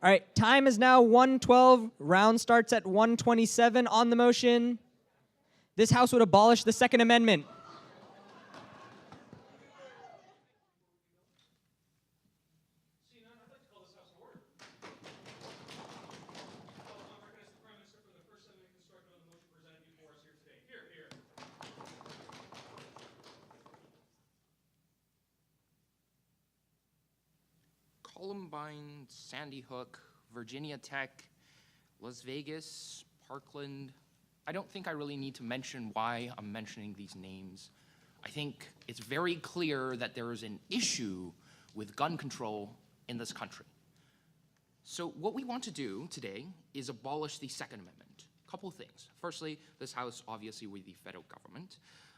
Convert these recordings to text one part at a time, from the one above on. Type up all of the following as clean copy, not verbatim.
All right, time is now 1:12. Round starts at 1:27 on the motion. This House would abolish the Second Amendment. Columbine, Sandy Hook, Virginia Tech, Las Vegas, Parkland. I don't think I really need to mention why I'm mentioning these names. I think it's very clear that there is an issue with gun control in this country. So what we want to do today is abolish the Second Amendment. A couple of things. Firstly, this House, obviously, with the federal government.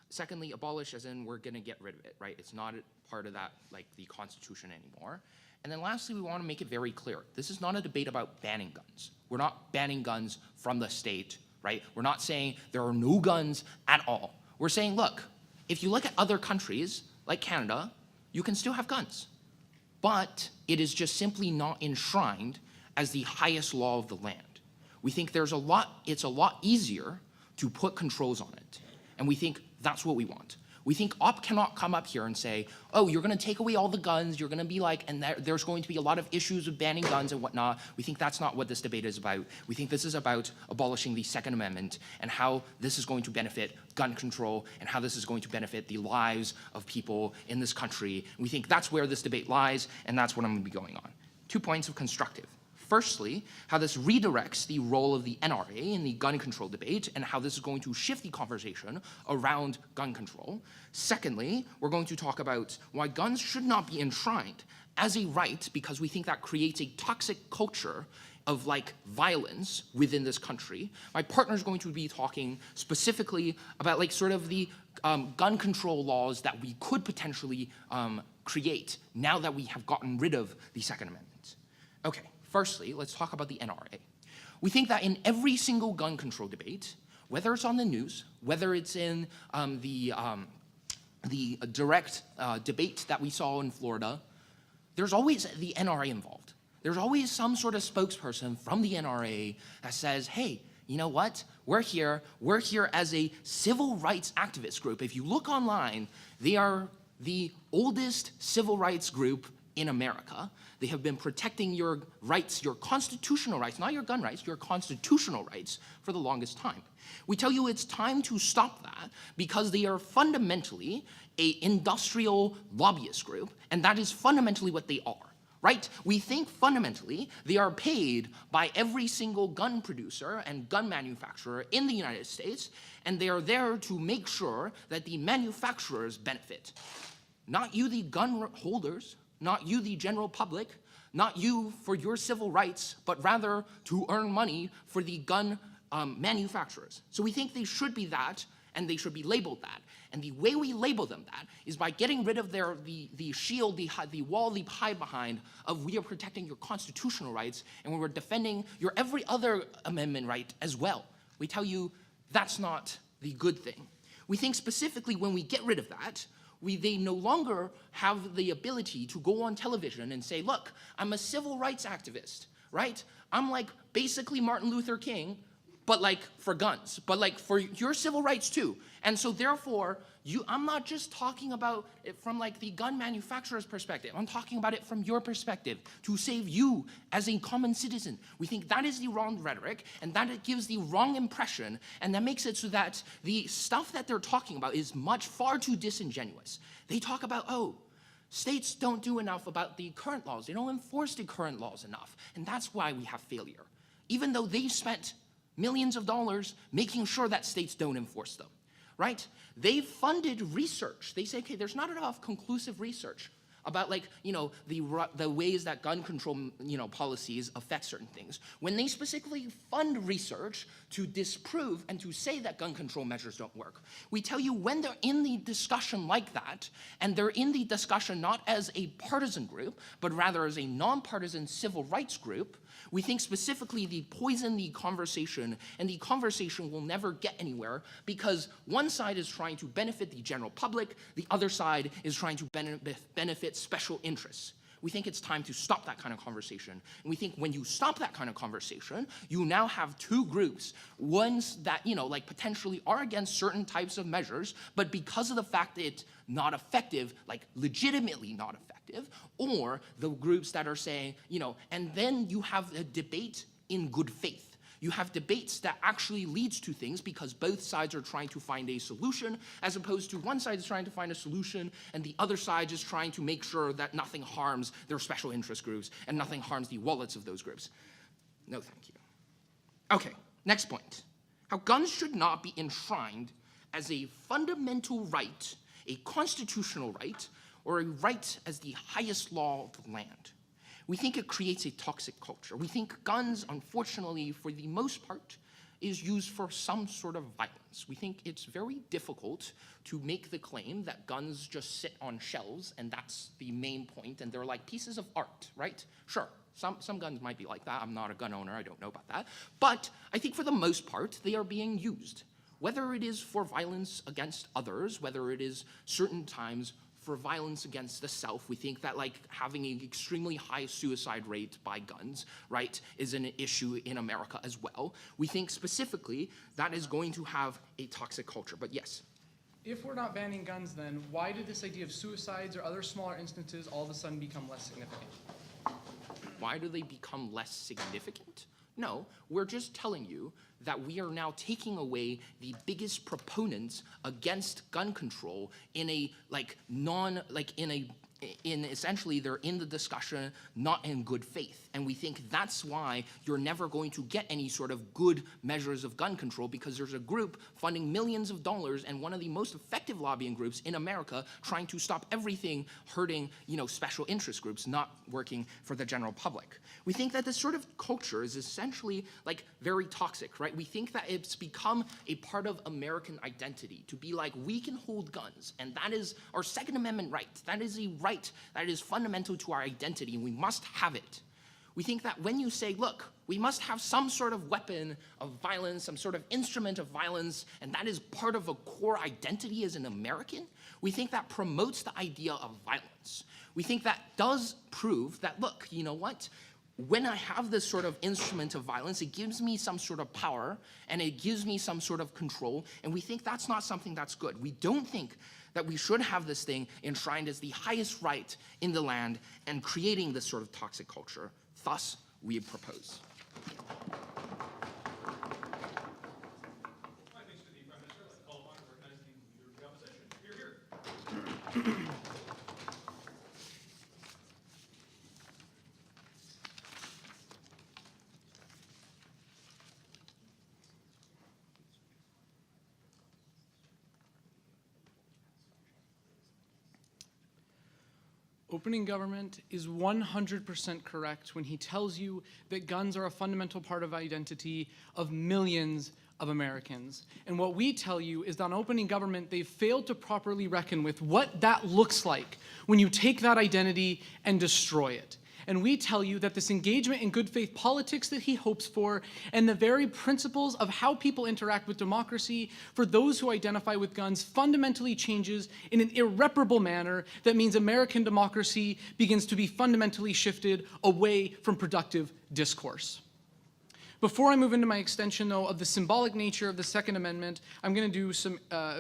Secondly, abolish as in we're going to get rid of it, right? It's not part of that, like the Constitution anymore. And then lastly, we want to make it very clear. This is not a debate about banning guns. We're not banning guns from the state, right? We're not saying there are no guns at all. We're saying, look, if you look at other countries like Canada, you can still have guns. But it is just simply not enshrined as the highest law of the land. We think it's a lot easier to put controls on it. And we think that's what we want. We think OP cannot come up here and say, oh, you're going to take away all the guns, you're going to be like, and there's going to be a lot of issues with banning guns and whatnot. We think that's not what this debate is about. We think this is about abolishing the Second Amendment and how this is going to benefit gun control and how this is going to benefit the lives of people in this country. We think that's where this debate lies, and that's what I'm going to be going on. 2 points of constructive. Firstly, how this redirects the role of the NRA in the gun control debate and how this is going to shift the conversation around gun control. Secondly, we're going to talk about why guns should not be enshrined as a right because we think that creates a toxic culture of like violence within this country. My partner is going to be talking specifically about like sort of the gun control laws that we could potentially create now that we have gotten rid of the Second Amendment. Okay. Firstly, let's talk about the NRA. We think that in every single gun control debate, whether it's on the news, whether it's in the direct debate that we saw in Florida, there's always the NRA involved. There's always some sort of spokesperson from the NRA that says, hey, you know what? We're here as a civil rights activist group. If you look online, they are the oldest civil rights group in America. They have been protecting your rights, your constitutional rights, not your gun rights, your constitutional rights for the longest time. We tell you it's time to stop that because they are fundamentally an industrial lobbyist group, and that is fundamentally what they are, right? We think fundamentally they are paid by every single gun producer and gun manufacturer in the United States, and they are there to make sure that the manufacturers benefit. Not you, the gun holders, not you, the general public, not you for your civil rights, but rather to earn money for the gun manufacturers. So we think they should be that, and they should be labeled that. And the way we label them that is by getting rid of the shield, the wall they hide behind of we are protecting your constitutional rights, and we're defending your every other amendment right as well. We tell you that's not the good thing. We think specifically when we get rid of that, they no longer have the ability to go on television and say, look, I'm a civil rights activist, right? I'm like basically Martin Luther King, but like for guns, but like for your civil rights too. And so therefore, I'm not just talking about it from like the gun manufacturer's perspective. I'm talking about it from your perspective to save you as a common citizen. We think that is the wrong rhetoric, and that it gives the wrong impression, and that makes it so that the stuff that they're talking about is far too disingenuous. They talk about, oh, states don't do enough about the current laws. They don't enforce the current laws enough, and that's why we have failure. Even though they spent millions of dollars making sure that states don't enforce them. Right? They've funded research. They say, okay, there's not enough conclusive research about like, the ways that gun control, policies affect certain things. When they specifically fund research to disprove and to say that gun control measures don't work, we tell you when they're in the discussion like that, and they're in the discussion not as a partisan group, but rather as a nonpartisan civil rights group, we think specifically they poison the conversation, and the conversation will never get anywhere because one side is trying to benefit the general public, the other side is trying to benefit special interests. We think it's time to stop that kind of conversation. And we think when you stop that kind of conversation, you now have two groups, ones that, like potentially are against certain types of measures, but because of the fact that it's not effective, like legitimately not effective, or the groups that are saying, and then you have a debate in good faith. You have debates that actually leads to things because both sides are trying to find a solution, as opposed to one side is trying to find a solution and the other side is trying to make sure that nothing harms their special interest groups and nothing harms the wallets of those groups. No, thank you. Okay, next point. How guns should not be enshrined as a fundamental right, a constitutional right, or a right as the highest law of the land. We think it creates a toxic culture. We think guns, unfortunately, for the most part, is used for some sort of violence. We think it's very difficult to make the claim that guns just sit on shelves and that's the main point and they're like pieces of art, right? Sure, some guns might be like that. I'm not a gun owner, I don't know about that. But I think for the most part, they are being used. Whether it is for violence against others, whether it is certain times for violence against the self. We think that like having an extremely high suicide rate by guns, right, is an issue in America as well. We think specifically that is going to have a toxic culture, but yes. If we're not banning guns, then why did this idea of suicides or other smaller instances all of a sudden become less significant? Why do they become less significant? No, we're just telling you that we are now taking away the biggest proponents against gun control in a in essentially they're in the discussion not in good faith. And we think that's why you're never going to get any sort of good measures of gun control, because there's a group funding millions of dollars and one of the most effective lobbying groups in America trying to stop everything hurting, special interest groups, not working for the general public. We think that this sort of culture is essentially like very toxic, right? We think that it's become a part of American identity to be like, we can hold guns and that is our Second Amendment right. That is a right that is fundamental to our identity and we must have it. We think that when you say, look, we must have some sort of weapon of violence, some sort of instrument of violence, and that is part of a core identity as an American, we think that promotes the idea of violence. We think that does prove that, look, you know what? When I have this sort of instrument of violence, it gives me some sort of power and it gives me some sort of control, and we think that's not something that's good. We don't think that we should have this thing enshrined as the highest right in the land and creating this sort of toxic culture. Thus, we propose. My thanks to the Prime Minister. Let's call upon and recognize the Leader of the Opposition. Here, here. Opening government is 100% correct when he tells you that guns are a fundamental part of identity of millions of Americans. And what we tell you is that on opening government, they've failed to properly reckon with what that looks like when you take that identity and destroy it. And we tell you that this engagement in good faith politics that he hopes for and the very principles of how people interact with democracy for those who identify with guns fundamentally changes in an irreparable manner that means American democracy begins to be fundamentally shifted away from productive discourse. Before I move into my extension, though, of the symbolic nature of the Second Amendment, I'm going to do some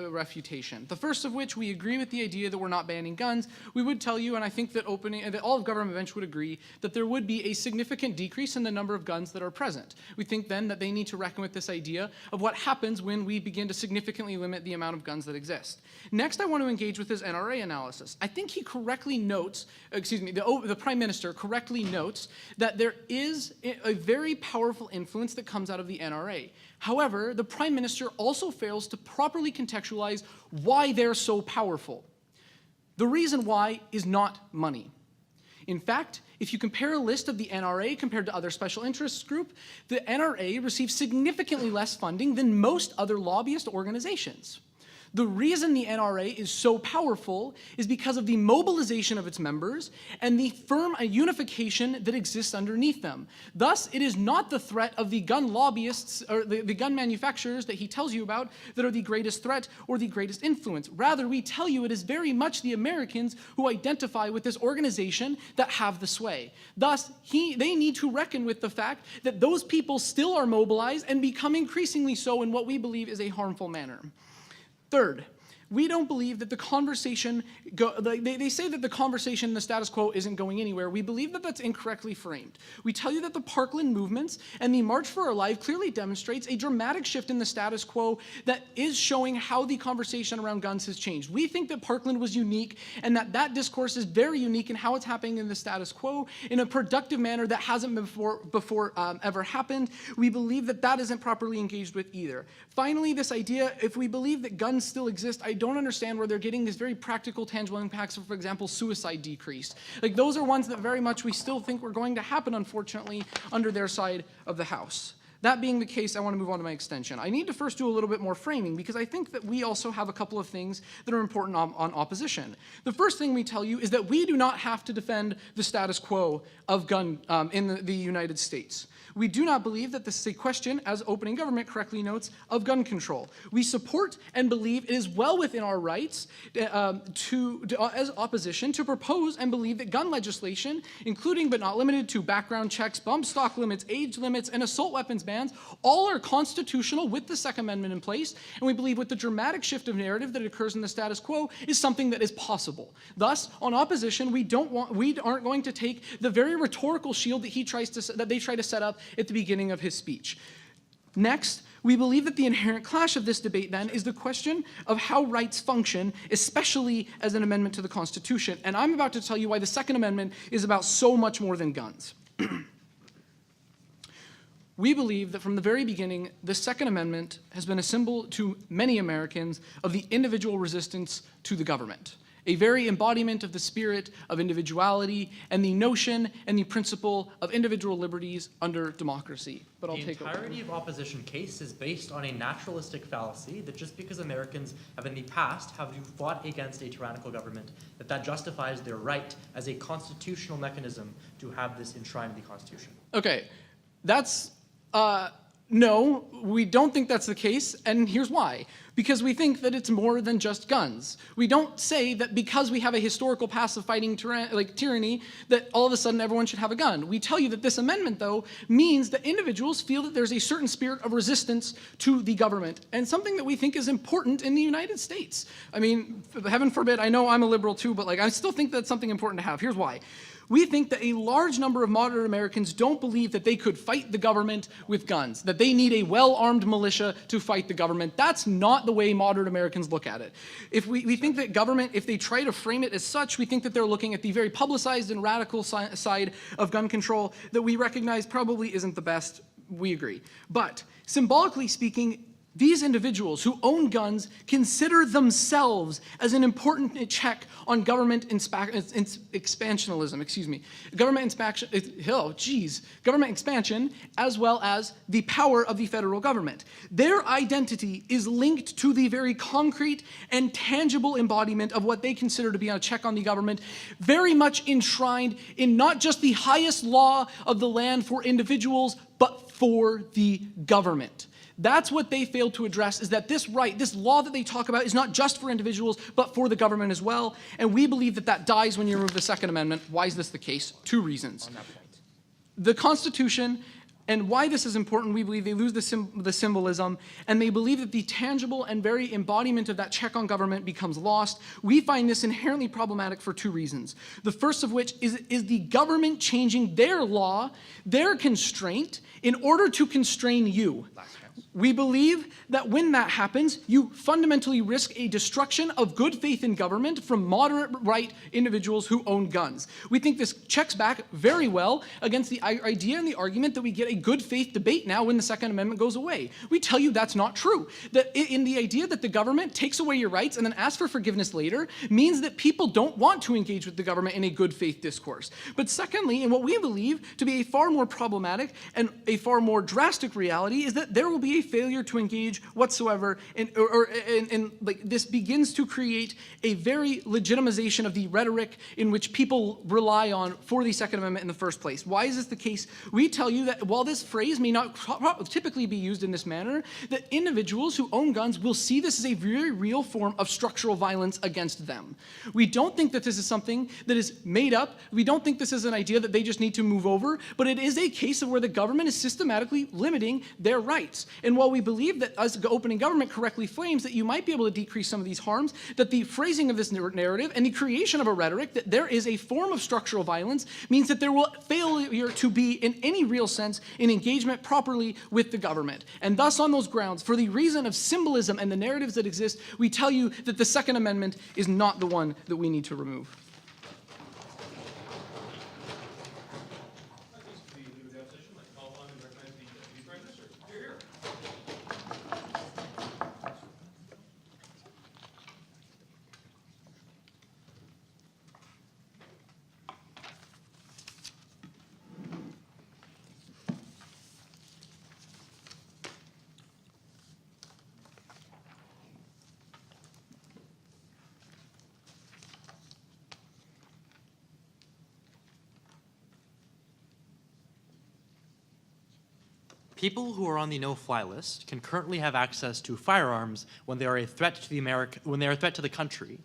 refutation. The first of which, we agree with the idea that we're not banning guns. We would tell you, and I think that all of government bench would agree, that there would be a significant decrease in the number of guns that are present. We think then that they need to reckon with this idea of what happens when we begin to significantly limit the amount of guns that exist. Next, I want to engage with his NRA analysis. I think he correctly notes, the Prime Minister correctly notes that there is a very powerful influence that comes out of the NRA. However, the Prime Minister also fails to properly contextualize why they're so powerful. The reason why is not money. In fact, if you compare a list of the NRA compared to other special interests groups, the NRA receives significantly less funding than most other lobbyist organizations. The reason the NRA is so powerful is because of the mobilization of its members and the firm unification that exists underneath them. Thus, it is not the threat of the gun lobbyists or the gun manufacturers that he tells you about that are the greatest threat or the greatest influence. Rather, we tell you it is very much the Americans who identify with this organization that have the sway. Thus, they need to reckon with the fact that those people still are mobilized and become increasingly so in what we believe is a harmful manner. Third, we don't believe that the conversation, they say that the conversation in the status quo isn't going anywhere. We believe that that's incorrectly framed. We tell you that the Parkland movements and the March for Our Life clearly demonstrates a dramatic shift in the status quo that is showing how the conversation around guns has changed. We think that Parkland was unique and that discourse is very unique in how it's happening in the status quo in a productive manner that hasn't before ever happened. We believe that that isn't properly engaged with either. Finally, this idea, if we believe that guns still exist, I don't understand where they're getting these very practical, tangible impacts of, for example, suicide decreased. Like, those are ones that very much we still think were going to happen, unfortunately, under their side of the house. That being the case, I want to move on to my extension. I need to first do a little bit more framing because I think that we also have a couple of things that are important on opposition. The first thing we tell you is that we do not have to defend the status quo of gun in the United States. We do not believe that this is a question, as opening government correctly notes, of gun control. We support and believe it is well within our rights as opposition to propose and believe that gun legislation, including but not limited to background checks, bump stock limits, age limits, and assault weapons bans, all are constitutional with the Second Amendment in place, and we believe with the dramatic shift of narrative that occurs in the status quo is something that is possible. Thus, on opposition, we aren't going to take the very rhetorical shield that they try to set up at the beginning of his speech. Next, we believe that the inherent clash of this debate then is the question of how rights function, especially as an amendment to the Constitution. And I'm about to tell you why the Second Amendment is about so much more than guns. We believe that from the very beginning, the Second Amendment has been a symbol to many Americans of the individual resistance to the government, a very embodiment of the spirit of individuality and the notion and the principle of individual liberties under democracy. But I'll take over. The entirety of opposition case is based on a naturalistic fallacy that just because Americans have in the past have fought against a tyrannical government, that justifies their right as a constitutional mechanism to have this enshrined in the Constitution. Okay, that's no, we don't think that's the case, and here's why. Because we think that it's more than just guns. We don't say that because we have a historical past of fighting tyranny, that all of a sudden everyone should have a gun. We tell you that this amendment, though, means that individuals feel that there's a certain spirit of resistance to the government, and something that we think is important in the United States. I mean, heaven forbid, I know I'm a liberal too, but I still think that's something important to have. Here's why. We think that a large number of moderate Americans don't believe that they could fight the government with guns, that they need a well-armed militia to fight the government. That's not the way moderate Americans look at it. If we think that government, if they try to frame it as such, we think that they're looking at the very publicized and radical side of gun control that we recognize probably isn't the best. We agree. But symbolically speaking, these individuals who own guns consider themselves as an important check on government expansionism, government expansion, as well as the power of the federal government. Their identity is linked to the very concrete and tangible embodiment of what they consider to be a check on the government, very much enshrined in not just the highest law of the land for individuals, but for the government. That's what they failed to address, is that this right, this law that they talk about is not just for individuals, but for the government as well. And we believe that that dies when you remove the Second Amendment. Why is this the case? Two reasons. On that point. The Constitution, and why this is important, we believe they lose the symbolism, and they believe that the tangible and very embodiment of that check on government becomes lost. We find this inherently problematic for two reasons. The first of which is the government changing their law, their constraint, in order to constrain you. We believe that when that happens, you fundamentally risk a destruction of good faith in government from moderate right individuals who own guns. We think this checks back very well against the idea and the argument that we get a good faith debate now when the Second Amendment goes away. We tell you that's not true. That in the idea that the government takes away your rights and then asks for forgiveness later means that people don't want to engage with the government in a good faith discourse. But secondly, and what we believe to be a far more problematic and a far more drastic reality is that there will be a a failure to engage whatsoever, and like this begins to create a very legitimization of the rhetoric in which people rely on for the Second Amendment in the first place. Why is this the case? We tell you that while this phrase may not typically be used in this manner, that individuals who own guns will see this as a very real form of structural violence against them. We don't think that this is something that is made up. We don't think this is an idea that they just need to move over, but it is a case of where the government is systematically limiting their rights. And while we believe that, as opening government correctly frames, that you might be able to decrease some of these harms, that the phrasing of this narrative and the creation of a rhetoric that there is a form of structural violence means that there will failure to be, in any real sense, an engagement properly with the government. And thus, on those grounds, for the reason of symbolism and the narratives that exist, we tell you that the Second Amendment is not the one that we need to remove. That needs to be leave the opposition. Like, call upon and recognize the Prime Minister. Here, here. People who are on the no-fly list can currently have access to firearms when they are a threat to the country.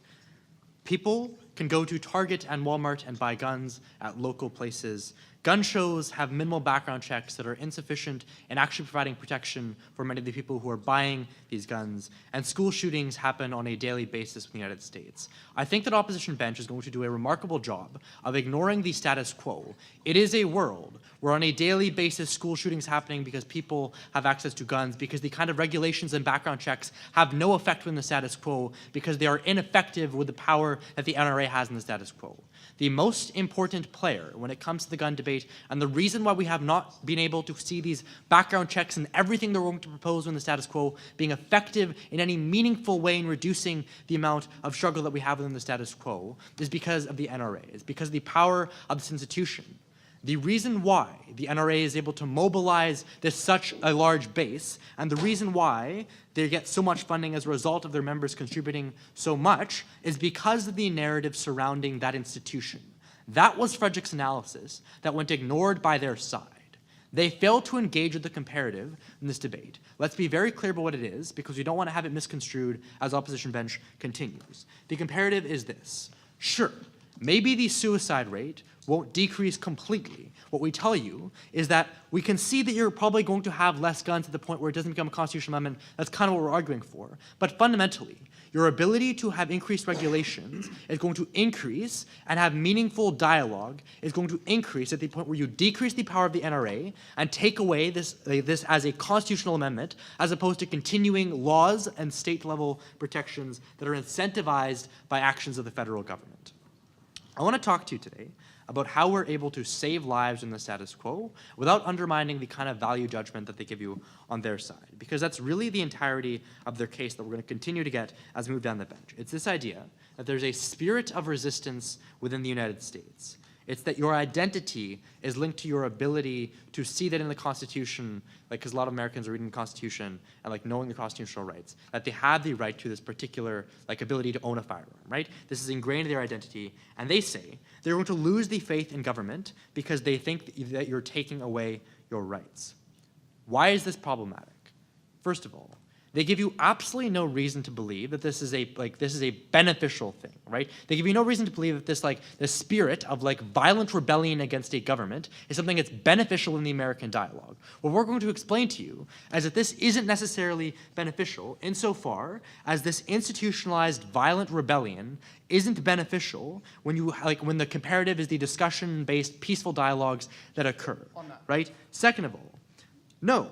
People can go to Target and Walmart and buy guns at local places. Gun shows have minimal background checks that are insufficient in actually providing protection for many of the people who are buying these guns, and school shootings happen on a daily basis in the United States. I think that opposition bench is going to do a remarkable job of ignoring the status quo. It is a world where on a daily basis school shootings happening because people have access to guns, because the kind of regulations and background checks have no effect in the status quo, because they are ineffective with the power that the NRA has in the status quo. The most important player when it comes to the gun debate, and the reason why we have not been able to see these background checks and everything they're going to propose in the status quo being effective in any meaningful way in reducing the amount of struggle that we have within the status quo, is because of the NRA. It's because of the power of this institution. The reason why the NRA is able to mobilize this such a large base, and the reason why they get so much funding as a result of their members contributing so much, is because of the narrative surrounding that institution. That was Frederick's analysis that went ignored by their side. They failed to engage with the comparative in this debate. Let's be very clear about what it is, because we don't want to have it misconstrued as opposition bench continues. The comparative is this. Sure, maybe the suicide rate won't decrease completely. What we tell you is that we can see that you're probably going to have less guns to the point where it doesn't become a constitutional amendment. That's kind of what we're arguing for. But fundamentally, your ability to have increased regulations is going to increase, and have meaningful dialogue is going to increase at the point where you decrease the power of the NRA and take away this as a constitutional amendment, as opposed to continuing laws and state-level protections that are incentivized by actions of the federal government. I want to talk to you today about how we're able to save lives in the status quo without undermining the kind of value judgment that they give you on their side, because that's really the entirety of their case that we're going to continue to get as we move down the bench. It's this idea that there's a spirit of resistance within the United States. It's that your identity is linked to your ability to see that in the Constitution, like, because a lot of Americans are reading the Constitution and like knowing the constitutional rights, that they have the right to this particular like ability to own a firearm, right? This is ingrained in their identity, and they say they're going to lose the faith in government because they think that you're taking away your rights. Why is this problematic? First of all, they give you absolutely no reason to believe that this is a beneficial thing, right? They give you no reason to believe that this spirit of like violent rebellion against a government is something that's beneficial in the American dialogue. What we're going to explain to you is that this isn't necessarily beneficial insofar as this institutionalized violent rebellion isn't beneficial when when the comparative is the discussion-based peaceful dialogues that occur, right? Second of all, no.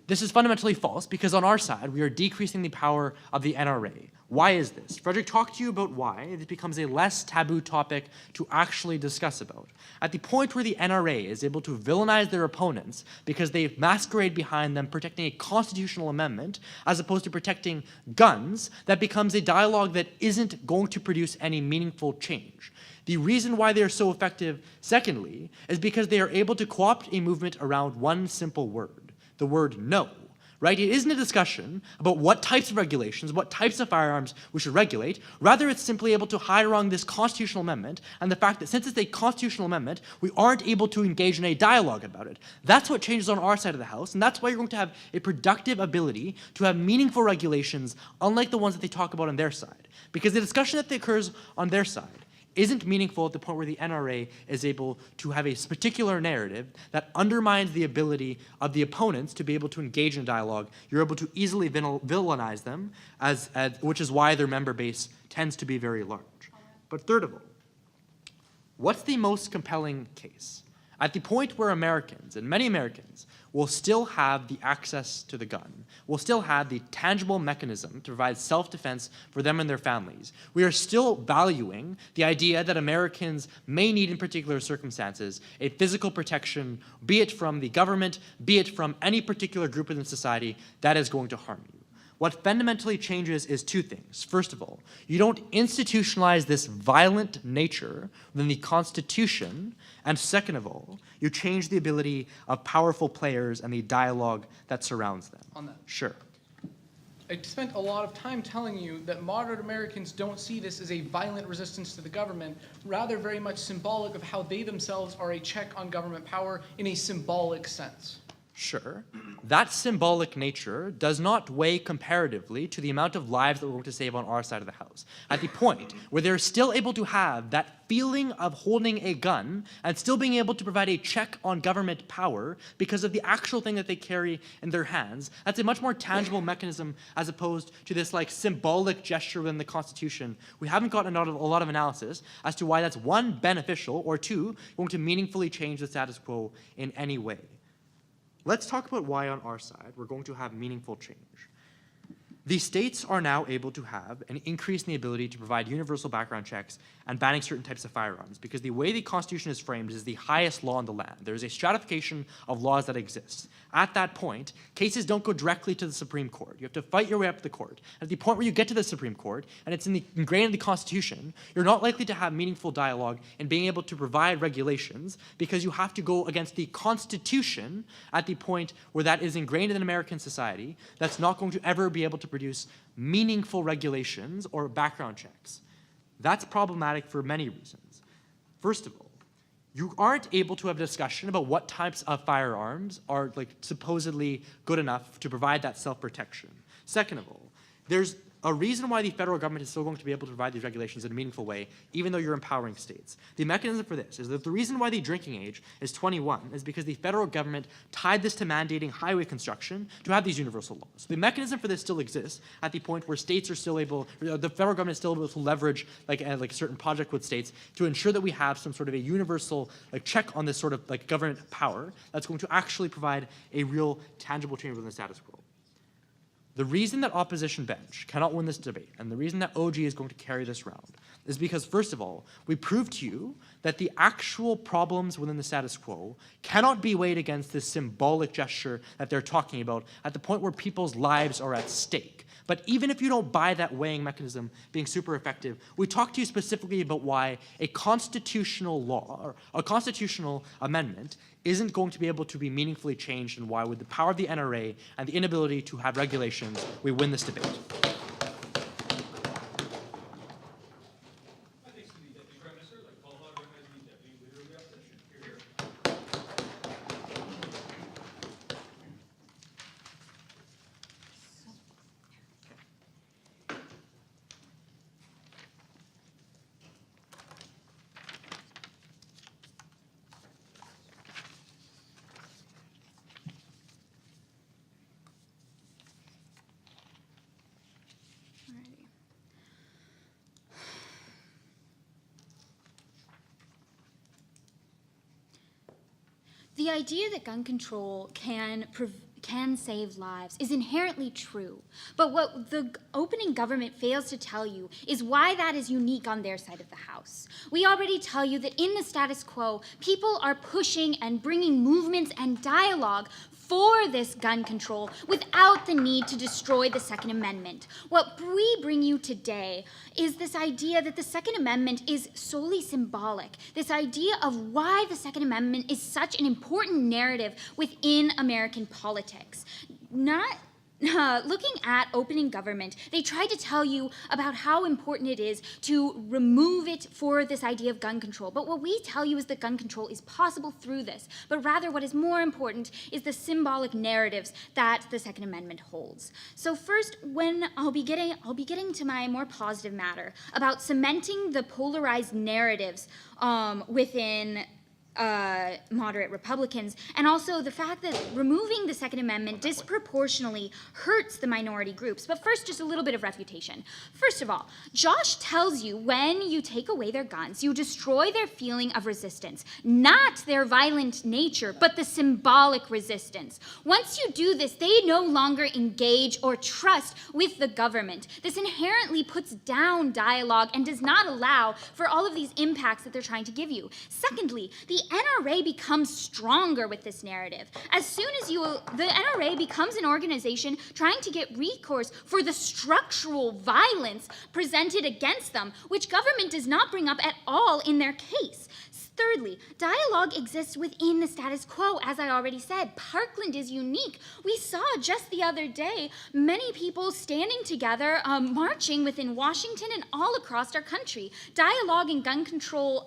This is fundamentally false, because on our side, we are decreasing the power of the NRA. Why is this? Frederick talked to you about why it becomes a less taboo topic to actually discuss about. At the point where the NRA is able to villainize their opponents because they masquerade behind them protecting a constitutional amendment as opposed to protecting guns, that becomes a dialogue that isn't going to produce any meaningful change. The reason why they are so effective, secondly, is because they are able to co-opt a movement around one simple word. The word no, right? It isn't a discussion about what types of regulations, what types of firearms we should regulate. Rather, it's simply able to hide around this constitutional amendment and the fact that since it's a constitutional amendment, we aren't able to engage in a dialogue about it. That's what changes on our side of the House, and that's why you're going to have a productive ability to have meaningful regulations, unlike the ones that they talk about on their side. Because the discussion that occurs on their side isn't meaningful at the point where the NRA is able to have a particular narrative that undermines the ability of the opponents to be able to engage in dialogue. You're able to easily villainize them, which is why their member base tends to be very large. But third of all, what's the most compelling case? At the point where Americans, and many Americans, will still have the access to the gun, will still have the tangible mechanism to provide self-defense for them and their families, we are still valuing the idea that Americans may need in particular circumstances a physical protection, be it from the government, be it from any particular group within society that is going to harm you. What fundamentally changes is two things. First of all, you don't institutionalize this violent nature within the Constitution, and second of all, you change the ability of powerful players and the dialogue that surrounds them. On that. Sure. I spent a lot of time telling you that moderate Americans don't see this as a violent resistance to the government, rather very much symbolic of how they themselves are a check on government power in a symbolic sense. Sure. That symbolic nature does not weigh comparatively to the amount of lives that we're going to save on our side of the House. At the point where they're still able to have that feeling of holding a gun and still being able to provide a check on government power because of the actual thing that they carry in their hands, that's a much more tangible mechanism as opposed to this like symbolic gesture within the Constitution. We haven't gotten a lot of analysis as to why that's one, beneficial, or two, going to meaningfully change the status quo in any way. Let's talk about why on our side we're going to have meaningful change. The states are now able to have an increase in the ability to provide universal background checks and banning certain types of firearms because the way the Constitution is framed is the highest law in the land. There is a stratification of laws that exists. At that point, cases don't go directly to the Supreme Court. You have to fight your way up to the court. At the point where you get to the Supreme Court, and it's ingrained in the Constitution, you're not likely to have meaningful dialogue in being able to provide regulations because you have to go against the Constitution at the point where that is ingrained in American society. That's not going to ever be able to produce meaningful regulations or background checks. That's problematic for many reasons. First of all, you aren't able to have a discussion about what types of firearms are like supposedly good enough to provide that self-protection. Second of all, there's a reason why the federal government is still going to be able to provide these regulations in a meaningful way, even though you're empowering states. The mechanism for this is that the reason why the drinking age is 21 is because the federal government tied this to mandating highway construction to have these universal laws. The mechanism for this still exists at the point where states are still able, the federal government is still able to leverage like a certain project with states to ensure that we have some sort of a universal check on this sort of government power that's going to actually provide a real tangible change within the status quo. The reason that opposition bench cannot win this debate, and the reason that OG is going to carry this round, is because, first of all, we proved to you that the actual problems within the status quo cannot be weighed against this symbolic gesture that they're talking about at the point where people's lives are at stake. But even if you don't buy that weighing mechanism being super effective, we talked to you specifically about why a constitutional law, or a constitutional amendment, isn't going to be able to be meaningfully changed, and why with the power of the NRA and the inability to have regulations, we win this debate. I think the Deputy Prime Minister, like call upon recognizing the Deputy Leader of the Opposition. Here, here. The idea that gun control can save lives is inherently true. But what the opening government fails to tell you is why that is unique on their side of the House. We already tell you that in the status quo, people are pushing and bringing movements and dialogue for this gun control without the need to destroy the Second Amendment. What we bring you today is this idea that the Second Amendment is solely symbolic, this idea of why the Second Amendment is such an important narrative within American politics. Not looking at opening government, they tried to tell you about how important it is to remove it for this idea of gun control. But what we tell you is that gun control is possible through this. But rather, what is more important is the symbolic narratives that the Second Amendment holds. So first, when I'll be getting to my more positive matter about cementing the polarized narratives within moderate Republicans, and also the fact that removing the Second Amendment disproportionately hurts the minority groups. But first, just a little bit of refutation. First of all, Josh tells you when you take away their guns, you destroy their feeling of resistance, not their violent nature, but the symbolic resistance. Once you do this, they no longer engage or trust with the government. This inherently puts down dialogue and does not allow for all of these impacts that they're trying to give you. Secondly, the NRA becomes stronger with this narrative. As soon as the NRA becomes an organization trying to get recourse for the structural violence presented against them, which government does not bring up at all in their case. Thirdly, dialogue exists within the status quo, as I already said. Parkland is unique. We saw just the other day many people standing together, marching within Washington and all across our country. Dialogue and gun control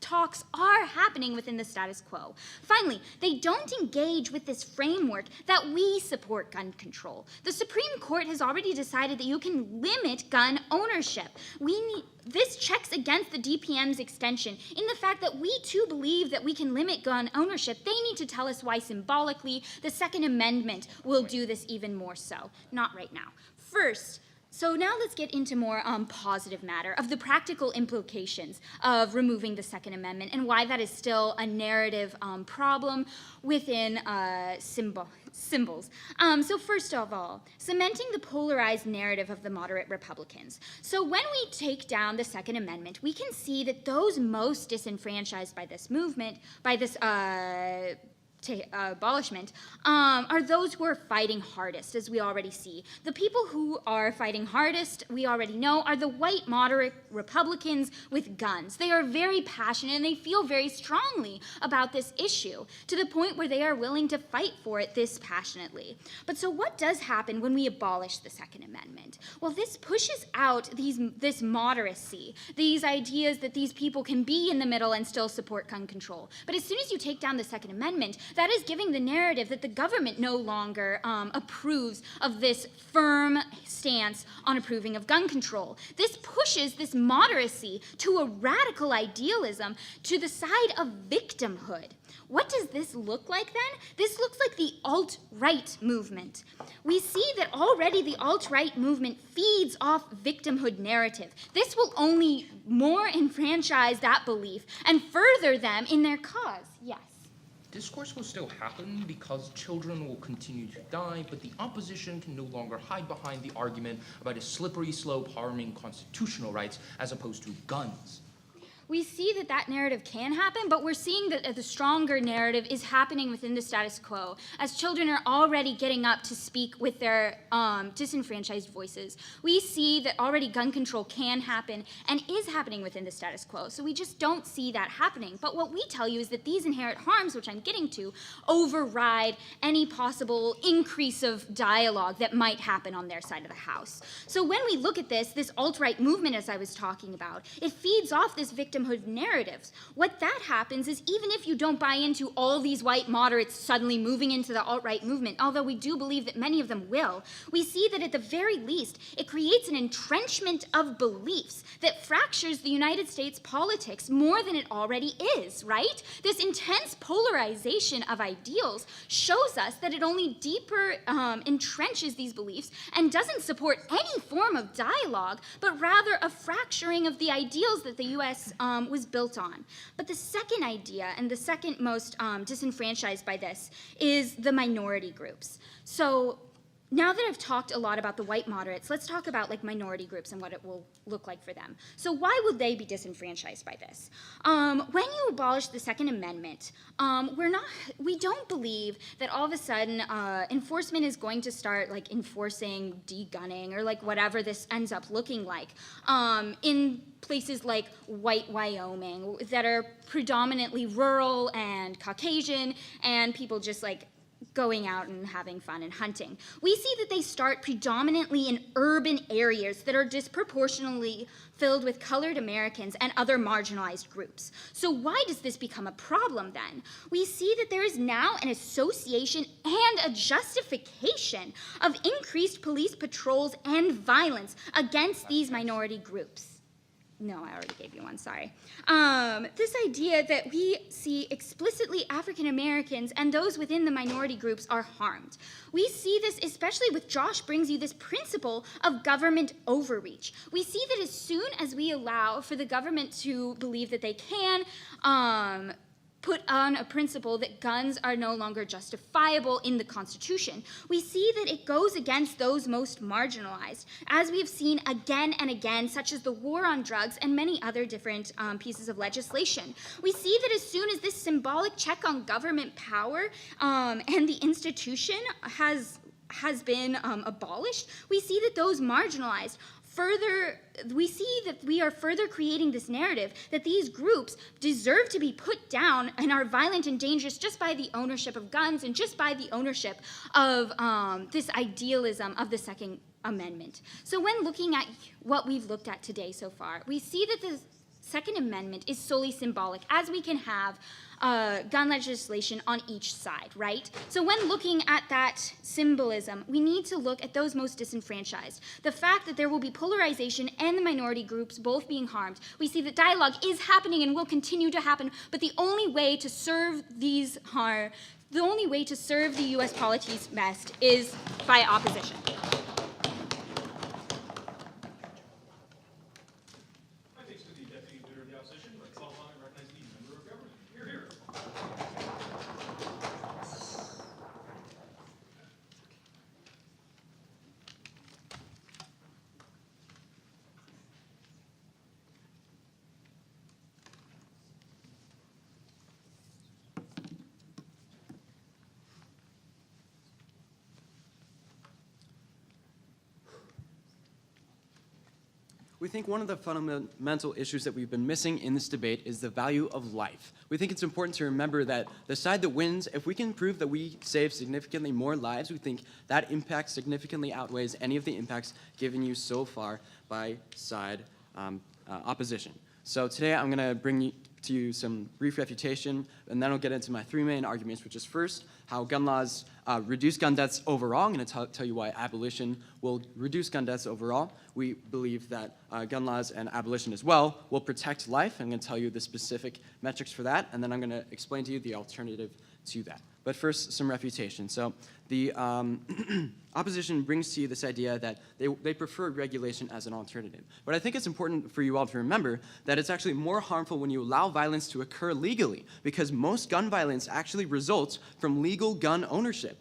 talks are happening within the status quo. Finally, they don't engage with this framework that we support gun control. The Supreme Court has already decided that you can limit gun ownership. This checks against the DPM's extension in the fact that we too believe that we can limit gun ownership. They need to tell us why symbolically the Second Amendment will do this even more so. Not right now. First, so now let's get into more positive matter of the practical implications of removing the Second Amendment and why that is still a narrative problem within symbols. So first of all, cementing the polarized narrative of the moderate Republicans. So when we take down the Second Amendment, we can see that those most disenfranchised by this movement, by this abolishment, are those who are fighting hardest, as we already see. The people who are fighting hardest, we already know, are the white moderate Republicans with guns. They are very passionate and they feel very strongly about this issue, to the point where they are willing to fight for it this passionately. But so what does happen when we abolish the Second Amendment? Well, this pushes out this moderacy, these ideas that these people can be in the middle and still support gun control. But as soon as you take down the Second Amendment, that is giving the narrative that the government no longer approves of this firm stance on approving of gun control. This pushes this moderacy to a radical idealism to the side of victimhood. What does this look like then? This looks like the alt-right movement. We see that already the alt-right movement feeds off victimhood narrative. This will only more enfranchise that belief and further them in their cause. Yes. Discourse will still happen because children will continue to die, but the opposition can no longer hide behind the argument about a slippery slope harming constitutional rights as opposed to guns. We see that narrative can happen, but we're seeing that the stronger narrative is happening within the status quo, as children are already getting up to speak with their disenfranchised voices. We see that already gun control can happen and is happening within the status quo, so we just don't see that happening. But what we tell you is that these inherent harms, which I'm getting to, override any possible increase of dialogue that might happen on their side of the house. So when we look at this alt-right movement, as I was talking about, it feeds off this victimhood narratives. What that happens is, even if you don't buy into all these white moderates suddenly moving into the alt-right movement, although we do believe that many of them will, we see that at the very least it creates an entrenchment of beliefs that fractures the United States politics more than it already is, right? This intense polarization of ideals shows us that it only deeper entrenches these beliefs and doesn't support any form of dialogue, but rather a fracturing of the ideals that the U.S. Was built on. But the second idea, and the second most disenfranchised by this, is the minority groups. So now that I've talked a lot about the white moderates, let's talk about minority groups and what it will look like for them. So why would they be disenfranchised by this? When you abolish the Second Amendment, we don't believe that all of a sudden enforcement is going to start enforcing de-gunning or whatever this ends up looking like in places like white Wyoming that are predominantly rural and Caucasian, and people just going out and having fun and hunting. We see that they start predominantly in urban areas that are disproportionately filled with colored Americans and other marginalized groups. So why does this become a problem then? We see that there is now an association and a justification of increased police patrols and violence against these minority groups. No, I already gave you one, sorry. This idea that we see explicitly African Americans and those within the minority groups are harmed. We see this especially with Josh brings you this principle of government overreach. We see that as soon as we allow for the government to believe that they can put on a principle that guns are no longer justifiable in the Constitution, we see that it goes against those most marginalized, as we have seen again and again, such as the war on drugs and many other different pieces of legislation. We see that as soon as this symbolic check on government power and the institution has been abolished, we see that those marginalized we see that we are further creating this narrative that these groups deserve to be put down and are violent and dangerous just by the ownership of guns and just by the ownership of this idealism of the Second Amendment. So when looking at what we've looked at today so far, we see that the Second Amendment is solely symbolic, as we can have gun legislation on each side, right? So when looking at that symbolism, we need to look at those most disenfranchised. The fact that there will be polarization and the minority groups both being harmed. We see that dialogue is happening and will continue to happen, but the only way to serve the U.S. polities best is by opposition. My thanks to the Deputy Leader of the Opposition. Let's call upon and recognize the Member of Government. Here, here. We think one of the fundamental issues that we've been missing in this debate is the value of life. We think it's important to remember that the side that wins, if we can prove that we save significantly more lives, we think that impact significantly outweighs any of the impacts given you so far by side opposition. So today I'm going to bring to you some brief refutation, and then I'll get into my three main arguments, which is first, how gun laws reduce gun deaths overall. I'm going to tell you why abolition will reduce gun deaths overall. We believe that gun laws and abolition as well will protect life. I'm going to tell you the specific metrics for that, and then I'm going to explain to you the alternative to that. But first, some refutation. So the opposition brings to you this idea that they prefer regulation as an alternative. But I think it's important for you all to remember that it's actually more harmful when you allow violence to occur legally, because most gun violence actually results from legal gun ownership.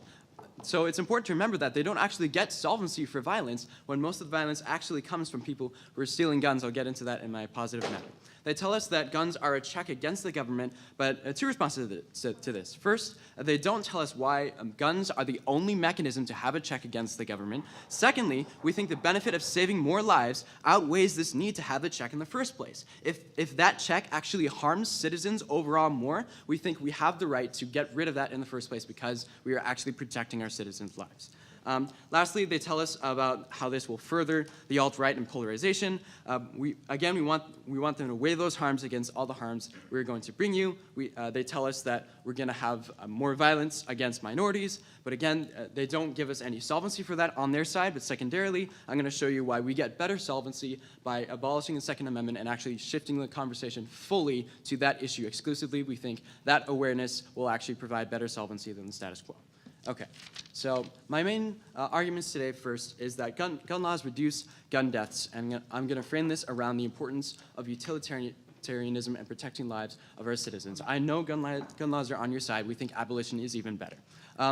So it's important to remember that they don't actually get solvency for violence when most of the violence actually comes from people who are stealing guns. I'll get into that in my positive manner. They tell us that guns are a check against the government, but two responses to this. First, they don't tell us why guns are the only mechanism to have a check against the government. Secondly, we think the benefit of saving more lives outweighs this need to have the check in the first place. If that check actually harms citizens overall more, we think we have the right to get rid of that in the first place because we are actually protecting our citizens' lives. Lastly, they tell us about how this will further the alt-right and polarization. We want them to weigh those harms against all the harms we're going to bring you. They tell us that we're going to have more violence against minorities, but again, they don't give us any solvency for that on their side. But secondarily, I'm going to show you why we get better solvency by abolishing the Second Amendment and actually shifting the conversation fully to that issue exclusively. We think that awareness will actually provide better solvency than the status quo. Okay, so my main arguments today first is that gun laws reduce gun deaths, and I'm going to frame this around the importance of utilitarianism and protecting lives of our citizens. I know gun laws are on your side. We think abolition is even better.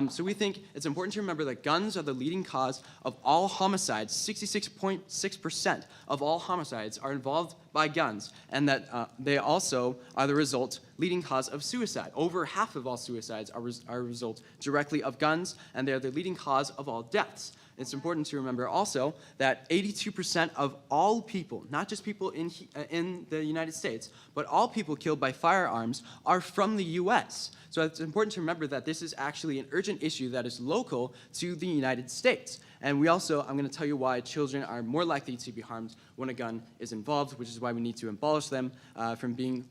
So we think it's important to remember that guns are the leading cause of all homicides. 66.6% of all homicides are involved by guns, and that they also are the leading cause of suicide. Over half of all suicides are a result directly of guns, and they are the leading cause of all deaths. It's important to remember also that 82% of all people, not just people in the United States, but all people killed by firearms are from the U.S. So it's important to remember that this is actually an urgent issue that is local to the United States. And we also, I'm going to tell you why children are more likely to be harmed when a gun is involved, which is why we need to abolish them from being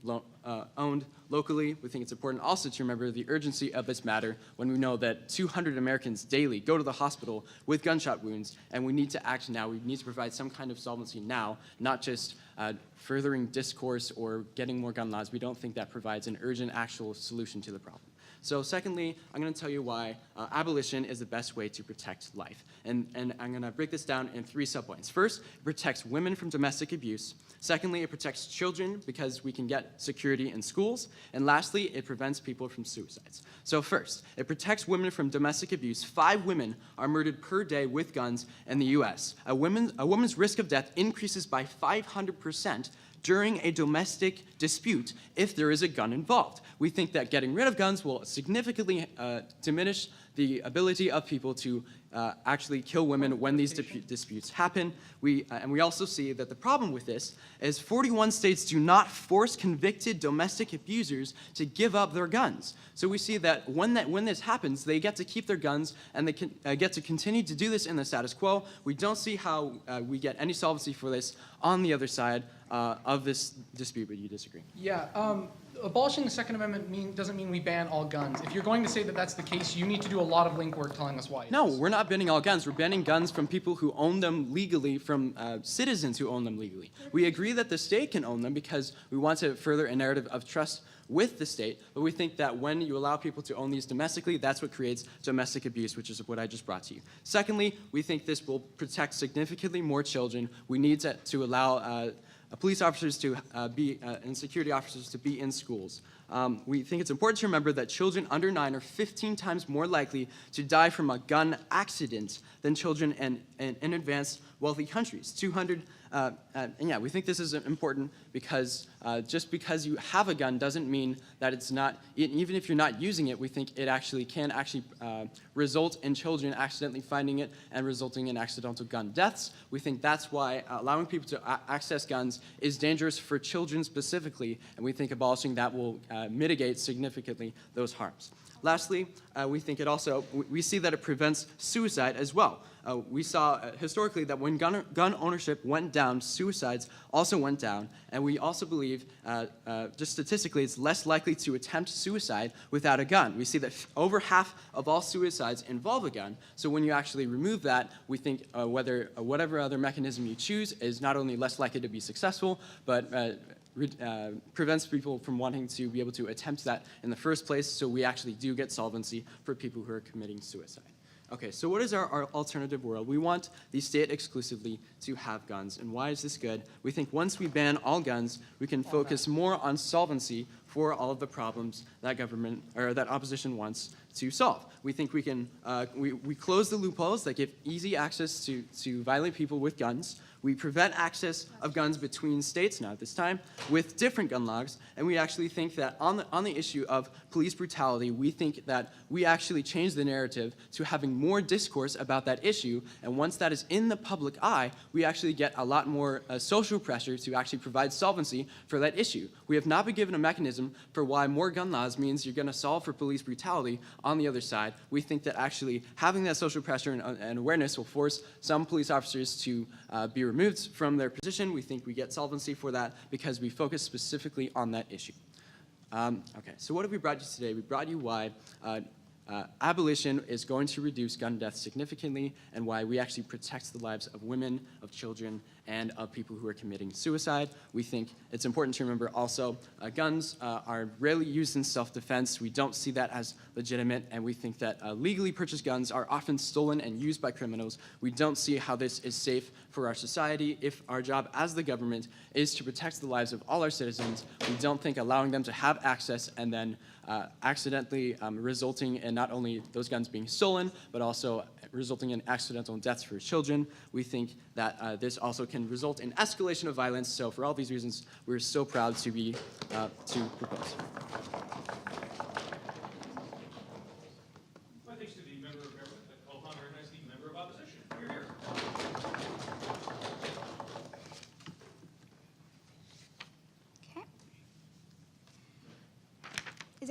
owned locally. We think it's important also to remember the urgency of this matter when we know that 200 Americans daily go to the hospital with gunshot wounds, and we need to act now. We need to provide some kind of solvency now, not just furthering discourse or getting more gun laws. We don't think that provides an urgent actual solution to the problem. So secondly, I'm going to tell you why abolition is the best way to protect life. And I'm going to break this down in 3 subpoints. First, it protects women from domestic abuse. Secondly, it protects children because we can get security in schools. And lastly, it prevents people from suicides. So first, it protects women from domestic abuse. 5 women are murdered per day with guns in the U.S. A woman's risk of death increases by 500% during a domestic dispute if there is a gun involved. We think that getting rid of guns will significantly diminish the ability of people to actually kill women when these disputes happen. And we also see that the problem with this is 41 states do not force convicted domestic abusers to give up their guns. So we see that when this happens, they get to keep their guns and they can, get to continue to do this in the status quo. We don't see how we get any solvency for this on the other side of this dispute, but you disagree. Yeah, abolishing the Second Amendment doesn't mean we ban all guns. If you're going to say that that's the case, you need to do a lot of link work telling us why. No, we're not banning all guns. We're banning guns from people who own them legally, from citizens who own them legally. We agree that the state can own them because we want to further a narrative of trust with the state, but we think that when you allow people to own these domestically, that's what creates domestic abuse, which is what I just brought to you. Secondly, we think this will protect significantly more children. We need to allow police officers to and security officers to be in schools. We think it's important to remember that children under 9 are 15 times more likely to die from a gun accident than children in advanced wealthy countries. And yeah, we think this is important because just because you have a gun doesn't mean that it's not, even if you're not using it, we think it can result in children accidentally finding it and resulting in accidental gun deaths. We think that's why allowing people to access guns is dangerous for children specifically, and we think abolishing that will mitigate significantly those harms. Lastly, we think we see that it prevents suicide as well. We saw historically that when gun ownership went down, suicides also went down, and we also believe, just statistically, it's less likely to attempt suicide without a gun. We see that over half of all suicides involve a gun, so when you actually remove that, we think whatever other mechanism you choose is not only less likely to be successful, but prevents people from wanting to be able to attempt that in the first place, so we actually do get solvency for people who are committing suicide. Okay, so what is our alternative world? We want the state exclusively to have guns. And why is this good? We think once we ban all guns, we can focus more on solvency for all of the problems that that opposition wants to solve. We think we can we close the loopholes that give easy access to violent people with guns. We prevent access of guns between states, now at this time, with different gun laws, and we actually think that on the issue of police brutality, we think that we actually change the narrative to having more discourse about that issue, and once that is in the public eye, we actually get a lot more social pressure to actually provide solvency for that issue. We have not been given a mechanism for why more gun laws means you're going to solve for police brutality on the other side. We think that actually having that social pressure and awareness will force some police officers to be removed from their position. We think we get solvency for that because we focus specifically on that issue. Okay, so what have we brought you today? We brought you why abolition is going to reduce gun deaths significantly and why we actually protect the lives of women, of children, and of people who are committing suicide. We think it's important to remember also guns are rarely used in self-defense. We don't see that as legitimate, and we think that legally purchased guns are often stolen and used by criminals. We don't see how this is safe for our society. If our job as the government is to protect the lives of all our citizens, we don't think allowing them to have access and then accidentally resulting in not only those guns being stolen, but also resulting in accidental deaths for children. We think that this also can result in escalation of violence. So for all these reasons, we're so proud to be to propose. My thanks to the member of government that called upon to recognize the member of opposition.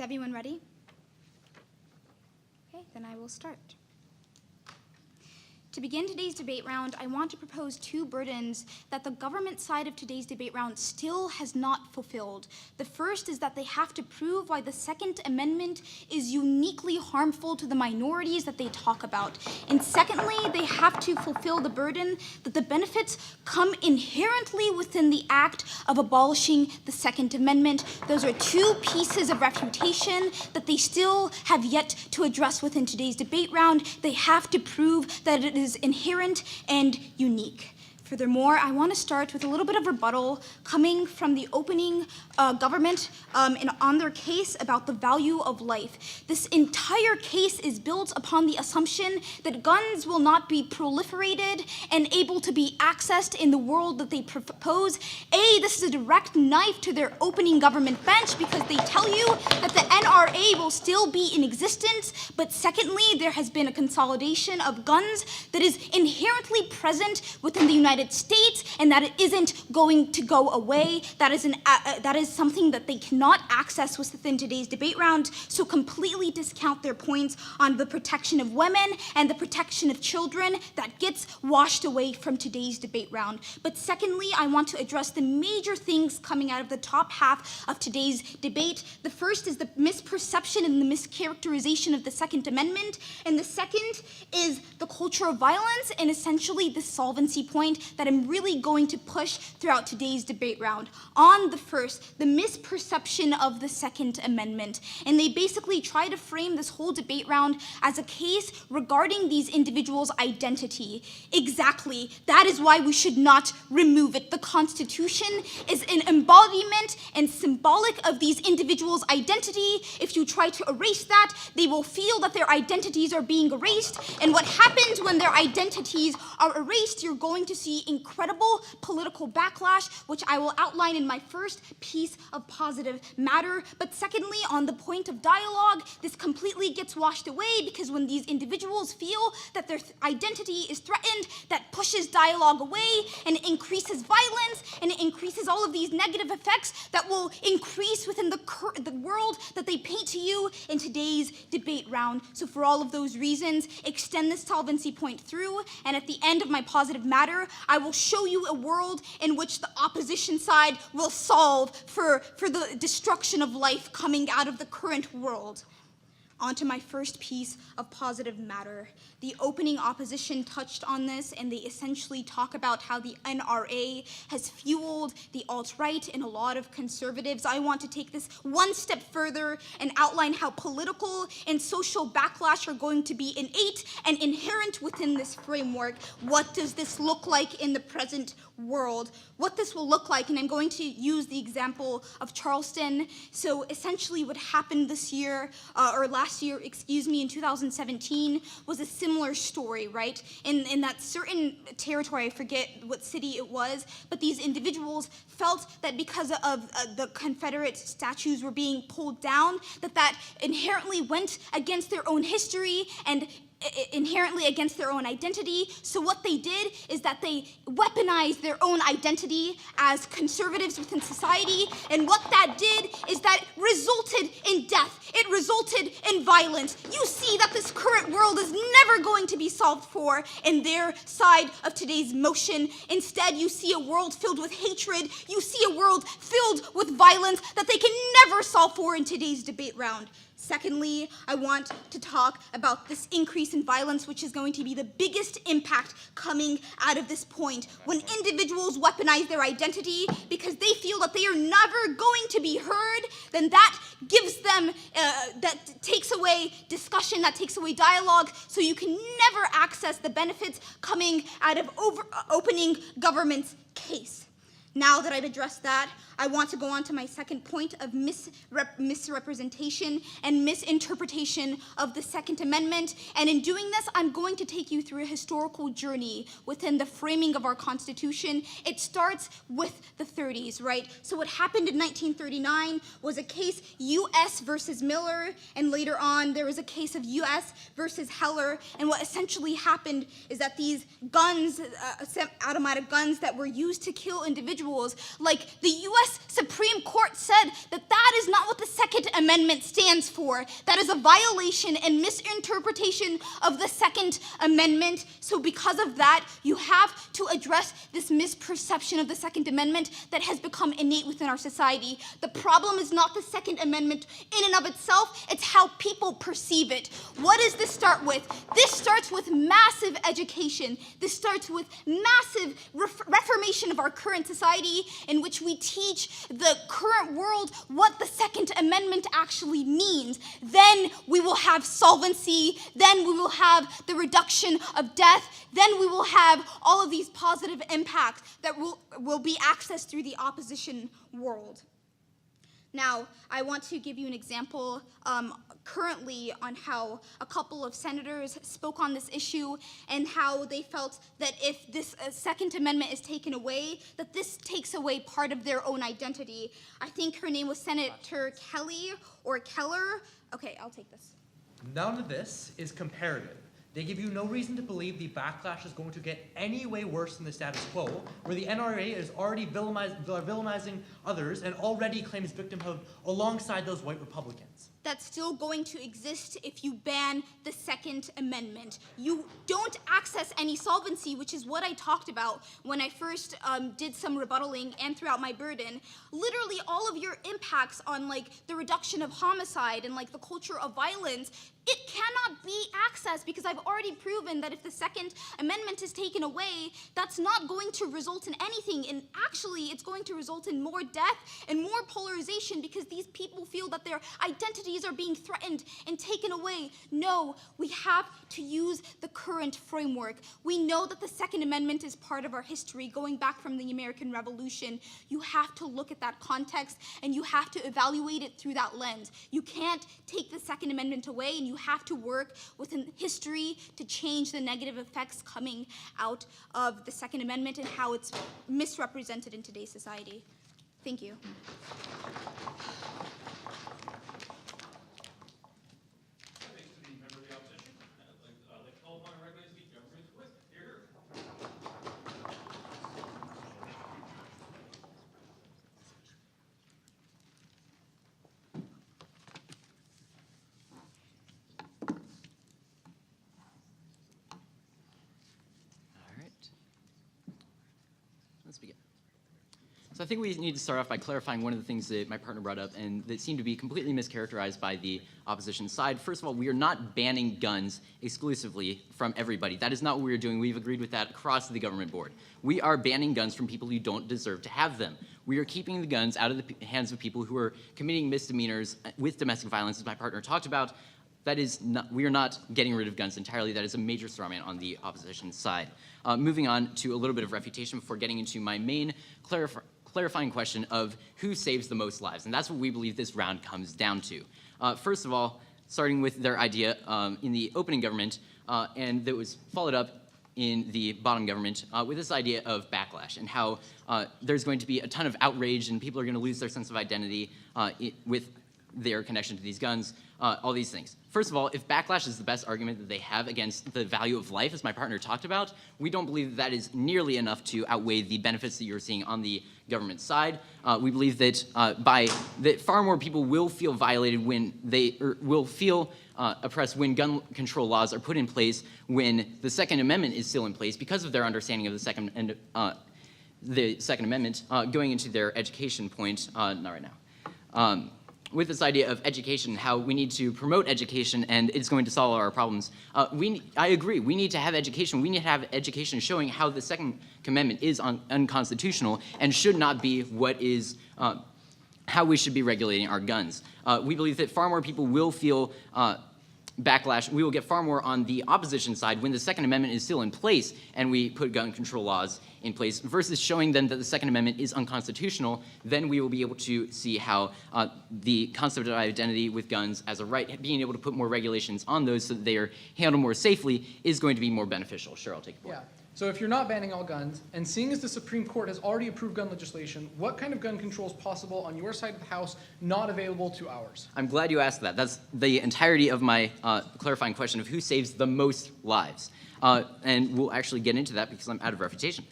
Is everyone ready? Okay, then I will start. To begin today's debate round, I want to propose two burdens that the government side of today's debate round still has not fulfilled. The first is that they have to prove why the Second Amendment is uniquely harmful to the minorities that they talk about. And secondly, they have to fulfill the burden that the benefits come inherently within the act of abolishing the Second Amendment. Those are two pieces of refutation that they still have yet to address within today's debate round. They have to prove that it is inherent and unique. Furthermore, I want to start with a little bit of rebuttal coming from the opening government on their case about the value of life. This entire case is built upon the assumption that guns will not be proliferated and able to be accessed in the world that they propose. This is a direct knife to their opening government bench because they tell you that the NRA will still be in existence, but secondly, there has been a consolidation of guns that is inherently present within the United States and that it isn't going to go away. That is something that they cannot access within today's debate round, so completely discount their points on the protection of women and the protection of children. That gets washed away from today's debate round. But secondly, I want to address the major things coming out of the top half of today's debate. The first is the misperception and the mischaracterization of the Second Amendment, and the second is the culture of violence and essentially the solvency point that I'm really going to push throughout today's debate round. On the first, the misperception of the Second Amendment. And they basically try to frame this whole debate round as a case regarding these individuals' identity. Exactly. That is why we should not remove it. The Constitution is an embodiment and symbolic of these individuals' identity. If you try to erase that, they will feel that their identities are being erased. And what happens when their identities are erased, you're going to see incredible political backlash, which I will outline in my first piece of positive matter. But secondly, on the point of dialogue, this completely gets washed away because when these individuals feel that their identity is threatened, that pushes dialogue away and it increases violence and it increases all of these negative effects that will increase within the world that they paint to you in today's debate round. So for all of those reasons, extend this solvency point through, and at the end of my positive matter, I will show you a world in which the opposition side will solve for the destruction of life coming out of the current world. On to my first piece of positive matter. The opening opposition touched on this, and they essentially talk about how the NRA has fueled the alt-right and a lot of conservatives. I want to take this one step further and outline how political and social backlash are going to be innate and inherent within this framework. What does this look like in the present world? What this will look like, and I'm going to use the example of Charleston. So essentially what happened this year, or last year, in 2017, was a similar story, right? In that certain territory, I forget what city it was, but these individuals felt that because of the Confederate statues were being pulled down, that inherently went against their own history and inherently against their own identity. So what they did is that they weaponized their own identity as conservatives within society, and what that did is that resulted in death. It resulted in violence. You see that this current world is never going to be solved for in their side of today's motion. Instead, you see a world filled with hatred. You see a world filled with violence that they can never solve for in today's debate round. Secondly, I want to talk about this increase in violence, which is going to be the biggest impact coming out of this point. When individuals weaponize their identity because they feel that they are never going to be heard, then that gives them, that takes away discussion, that takes away dialogue, so you can never access the benefits coming out of opening government's case. Now that I've addressed that, I want to go on to my second point of misrepresentation and misinterpretation of the Second Amendment. And in doing this, I'm going to take you through a historical journey within the framing of our Constitution. It starts with the 30s, right? So what happened in 1939 was a case U.S. versus Miller, and later on there was a case of U.S. versus Heller. And what essentially happened is that these guns, automatic guns that were used to kill individuals, individuals. Like the US Supreme Court said that is not what the Second Amendment stands for. That is a violation and misinterpretation of the Second Amendment. So because of that, you have to address this misperception of the Second Amendment that has become innate within our society. The problem is not the Second Amendment in and of itself, it's how people perceive it. What does this start with? This starts with massive education. This starts with massive reformation of our current society, in which we teach the current world what the Second Amendment actually means. Then we will have solvency, then we will have the reduction of death, then we will have all of these positive impacts that will be accessed through the opposition world. Now, I want to give you an example currently on how a couple of senators spoke on this issue and how they felt that if this Second Amendment is taken away, that this takes away part of their own identity. I think her name was Senator Kelly or Keller. Okay, I'll take this. None of this is comparative. They give you no reason to believe the backlash is going to get any way worse than the status quo, where the NRA is already villainizing others and already claims victimhood alongside those white Republicans. That's still going to exist if you ban the Second Amendment. You don't access any solvency, which is what I talked about when I first did some rebuttaling and throughout my burden. Literally all of your impacts on like the reduction of homicide and like the culture of violence, it cannot be accessed because I've already proven that if the Second Amendment is taken away, that's not going to result in anything. And actually, it's going to result in more death and more polarization because these people feel that their identities are being threatened and taken away. No, we have to use the current framework. We know that the Second Amendment is part of our history going back from the American Revolution. You have to look at that context and you have to evaluate it through that lens. You can't take the Second Amendment away, and you have to work within history to change the negative effects coming out of the Second Amendment and how it's misrepresented in today's society. Thank you. Thanks to the member of the opposition. I'd like to call upon and recognize the government with. Here. All right. Let's begin. So I think we need to start off by clarifying one of the things that my partner brought up and that seemed to be completely mischaracterized by the opposition side. First of all, we are not banning guns exclusively from everybody. That is not what we are doing. We've agreed with that across the government board. We are banning guns from people who don't deserve to have them. We are keeping the guns out of the hands of people who are committing misdemeanors with domestic violence, as my partner talked about. That is not, we are not getting rid of guns entirely. That is a major strawman on the opposition side. Moving on to a little bit of refutation before getting into my main clarifying question of who saves the most lives. And that's what we believe this round comes down to. First of all, starting with their idea in the opening government, and that was followed up in the bottom government with this idea of backlash and how there's going to be a ton of outrage and people are going to lose their sense of identity with their connection to these guns, all these things. First of all, if backlash is the best argument that they have against the value of life, as my partner talked about, we don't believe that is nearly enough to outweigh the benefits that you're seeing on the government side. We believe that that far more people will feel violated when will feel oppressed when gun control laws are put in place when the Second Amendment is still in place because of their understanding of the Second Amendment going into their education point, not right now. With this idea of education, how we need to promote education and it's going to solve our problems. I agree, we need to have education. We need to have education showing how the Second Amendment is unconstitutional and should not be what is, how we should be regulating our guns. We believe that far more people will feel backlash. We will get far more on the opposition side when the Second Amendment is still in place and we put gun control laws in place versus showing them that the Second Amendment is unconstitutional. Then we will be able to see how the concept of identity with guns as a right, being able to put more regulations on those so that they are handled more safely is going to be more beneficial. Sure, I'll take it. Yeah. So if you're not banning all guns, and seeing as the Supreme Court has already approved gun legislation, what kind of gun control is possible on your side of the House not available to ours? I'm glad you asked that. That's the entirety of my clarifying question of who saves the most lives. And we'll actually get into that because I'm out of refutation.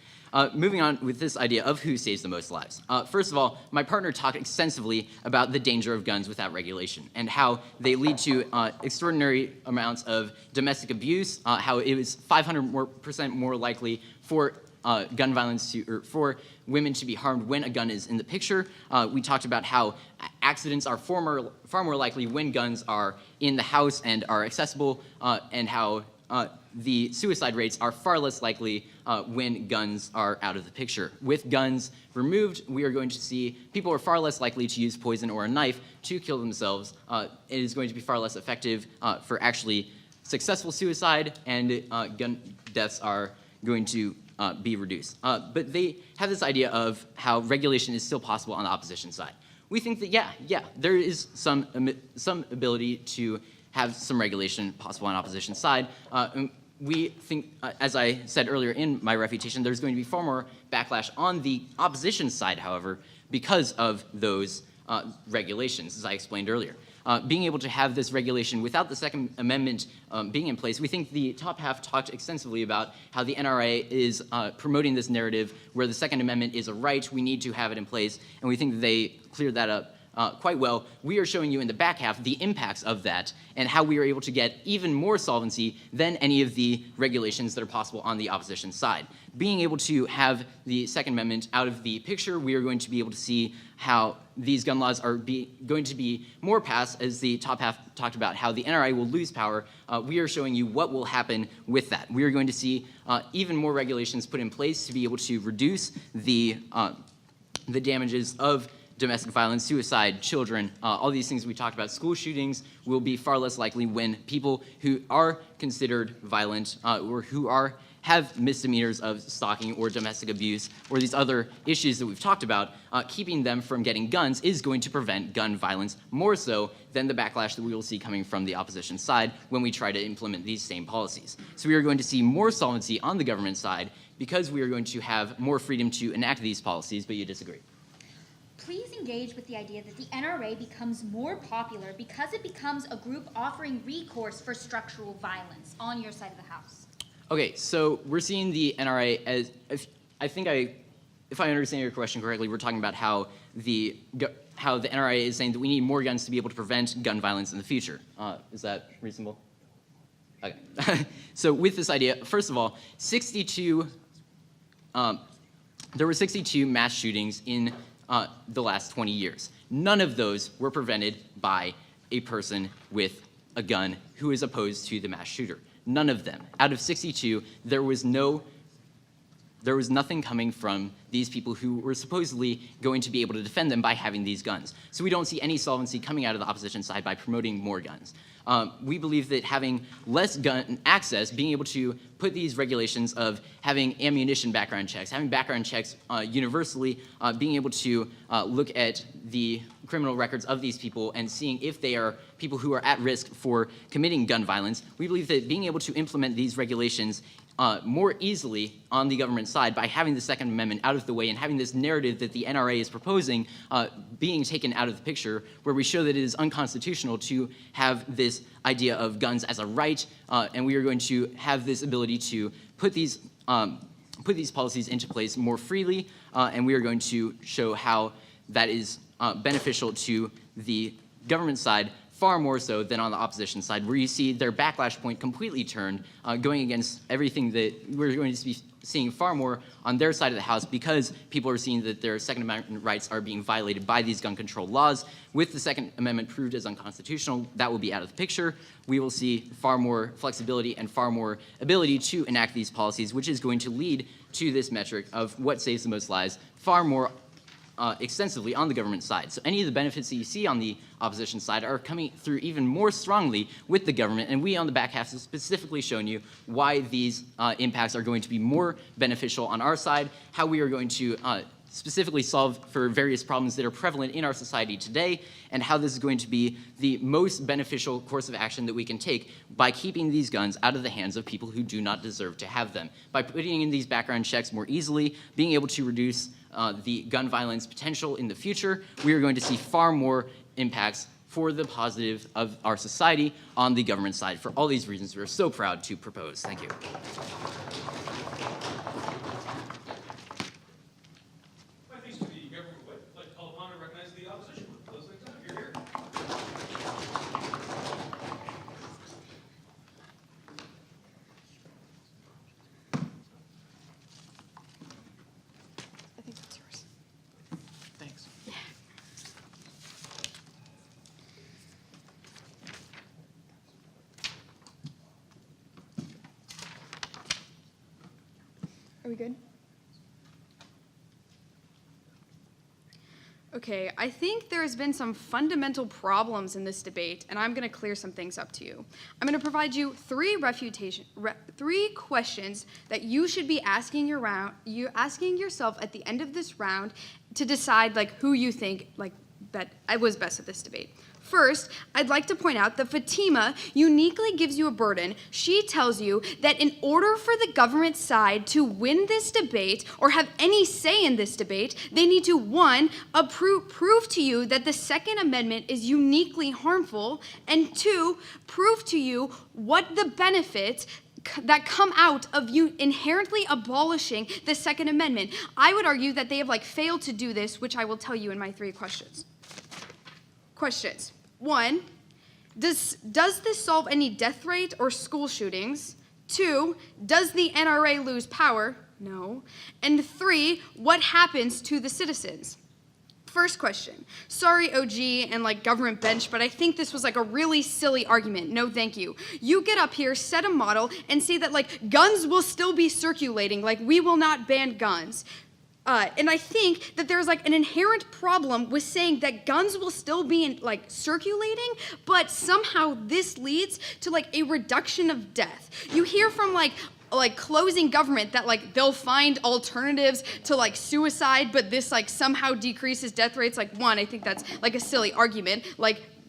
Moving on with this idea of who saves the most lives. First of all, my partner talked extensively about the danger of guns without regulation and how they lead to extraordinary amounts of domestic abuse, how it was 500% more likely for gun violence or for women to be harmed when a gun is in the picture. We talked about how accidents are far more likely when guns are in the house and are accessible, and how the suicide rates are far less likely when guns are out of the picture. With guns removed, we are going to see people are far less likely to use poison or a knife to kill themselves. It is going to be far less effective for actually successful suicide, and gun deaths are going to be reduced. But they have this idea of how regulation is still possible on the opposition side. We think that, yeah, there is some ability to have some regulation possible on opposition side. We think, as I said earlier in my refutation, there's going to be far more backlash on the opposition side, however, because of those regulations, as I explained earlier. Being able to have this regulation without the Second Amendment being in place, we think the top half talked extensively about how the NRA is promoting this narrative where the Second Amendment is a right, we need to have it in place, and we think that they cleared that up quite well. We are showing you in the back half the impacts of that and how we are able to get even more solvency than any of the regulations that are possible on the opposition side. Being able to have the Second Amendment out of the picture, we are going to be able to see how these gun laws are going to be more passed, as the top half talked about how the NRA will lose power. We are showing you what will happen with that. We are going to see even more regulations put in place to be able to reduce the damages of domestic violence, suicide, children, all these things we talked about. School shootings will be far less likely when people who are considered violent or who have misdemeanors of stalking or domestic abuse or these other issues that we've talked about, keeping them from getting guns is going to prevent gun violence more so than the backlash that we will see coming from the opposition side when we try to implement these same policies. So we are going to see more solvency on the government side because we are going to have more freedom to enact these policies, but you disagree. Please engage with the idea that the NRA becomes more popular because it becomes a group offering recourse for structural violence on your side of the house. Okay, so we're seeing the NRA as, if I understand your question correctly, we're talking about how the NRA is saying that we need more guns to be able to prevent gun violence in the future. Is that reasonable? Okay. So with this idea, first of all, there were 62 mass shootings in the last 20 years. None of those were prevented by a person with a gun who is opposed to the mass shooter. None of them. Out of 62, there was nothing coming from these people who were supposedly going to be able to defend them by having these guns. So we don't see any solvency coming out of the opposition side by promoting more guns. We believe that having less gun access, being able to put these regulations of having ammunition background checks, having background checks universally, being able to look at the criminal records of these people and seeing if they are people who are at risk for committing gun violence, we believe that being able to implement these regulations more easily on the government side by having the Second Amendment out of the way and having this narrative that the NRA is proposing being taken out of the picture, where we show that it is unconstitutional to have this idea of guns as a right, and we are going to have this ability to put these policies into place more freely, and we are going to show how that is beneficial to the government side far more so than on the opposition side, where you see their backlash point completely turned, going against everything that we're going to be seeing far more on their side of the house because people are seeing that their Second Amendment rights are being violated by these gun control laws. With the Second Amendment proved as unconstitutional, that will be out of the picture. We will see far more flexibility and far more ability to enact these policies, which is going to lead to this metric of what saves the most lives far more extensively on the government side. So any of the benefits that you see on the opposition side are coming through even more strongly with the government, and we on the back half have specifically shown you why these impacts are going to be more beneficial on our side, how we are going to specifically solve for various problems that are prevalent in our society today, and how this is going to be the most beneficial course of action that we can take by keeping these guns out of the hands of people who do not deserve to have them. By putting in these background checks more easily, being able to reduce the gun violence potential in the future, we are going to see far more impacts for the positive of our society on the government side. For all these reasons, we are so proud to propose. Thank you. Are we good? Okay, I think there's been some fundamental problems in this debate, and I'm going to clear some things up to you. I'm going to provide you three questions that you should be asking yourself at the end of this round to decide who you think that was best at this debate. First, I'd like to point out that Fatima uniquely gives you a burden. She tells you that in order for the government side to win this debate or have any say in this debate, they need to, one, prove to you that the Second Amendment is uniquely harmful, and two, prove to you what the benefits that come out of you inherently abolishing the Second Amendment. I would argue that they have failed to do this, which I will tell you in my three questions. Questions. 1, does this solve any death rate or school shootings? 2, does the NRA lose power? No. And 3, what happens to the citizens? First question. Sorry, OG and government bench, but I think this was a really silly argument. No, thank you. You get up here, set a model, and say that guns will still be circulating, we will not ban guns. And I think that there's an inherent problem with saying that guns will still be circulating, but somehow this leads to a reduction of death. You hear from closing government that they'll find alternatives to suicide, but this somehow decreases death rates. One, I think that's a silly argument.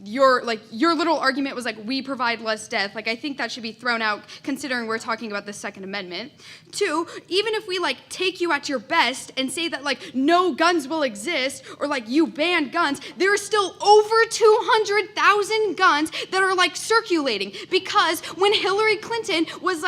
Your little argument was we provide less death. I think that should be thrown out considering we're talking about the Second Amendment. 2, even if we take you at your best and say that no guns will exist or you ban guns, there are still over 200,000 guns that are circulating, because when Hillary Clinton was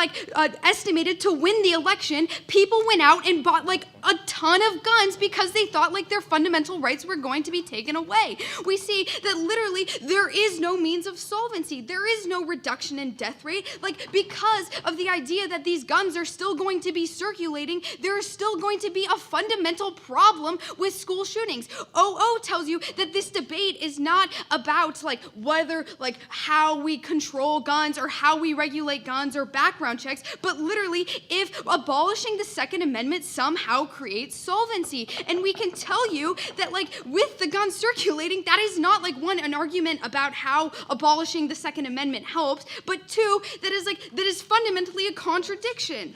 estimated to win the election, people went out and bought a ton of guns because they thought their fundamental rights were going to be taken away. We see that literally there is no means of solvency. There is no reduction in death rate. Because of the idea that these guns are still going to be circulating, there is still going to be a fundamental problem with school shootings. OO tells you that this debate is not about whether how we control guns or how we regulate guns or background checks, but literally if abolishing the Second Amendment somehow creates solvency. And we can tell you that with the guns circulating, that is not an argument about how abolishing the Second Amendment helps, but 2, that is fundamentally a contradiction.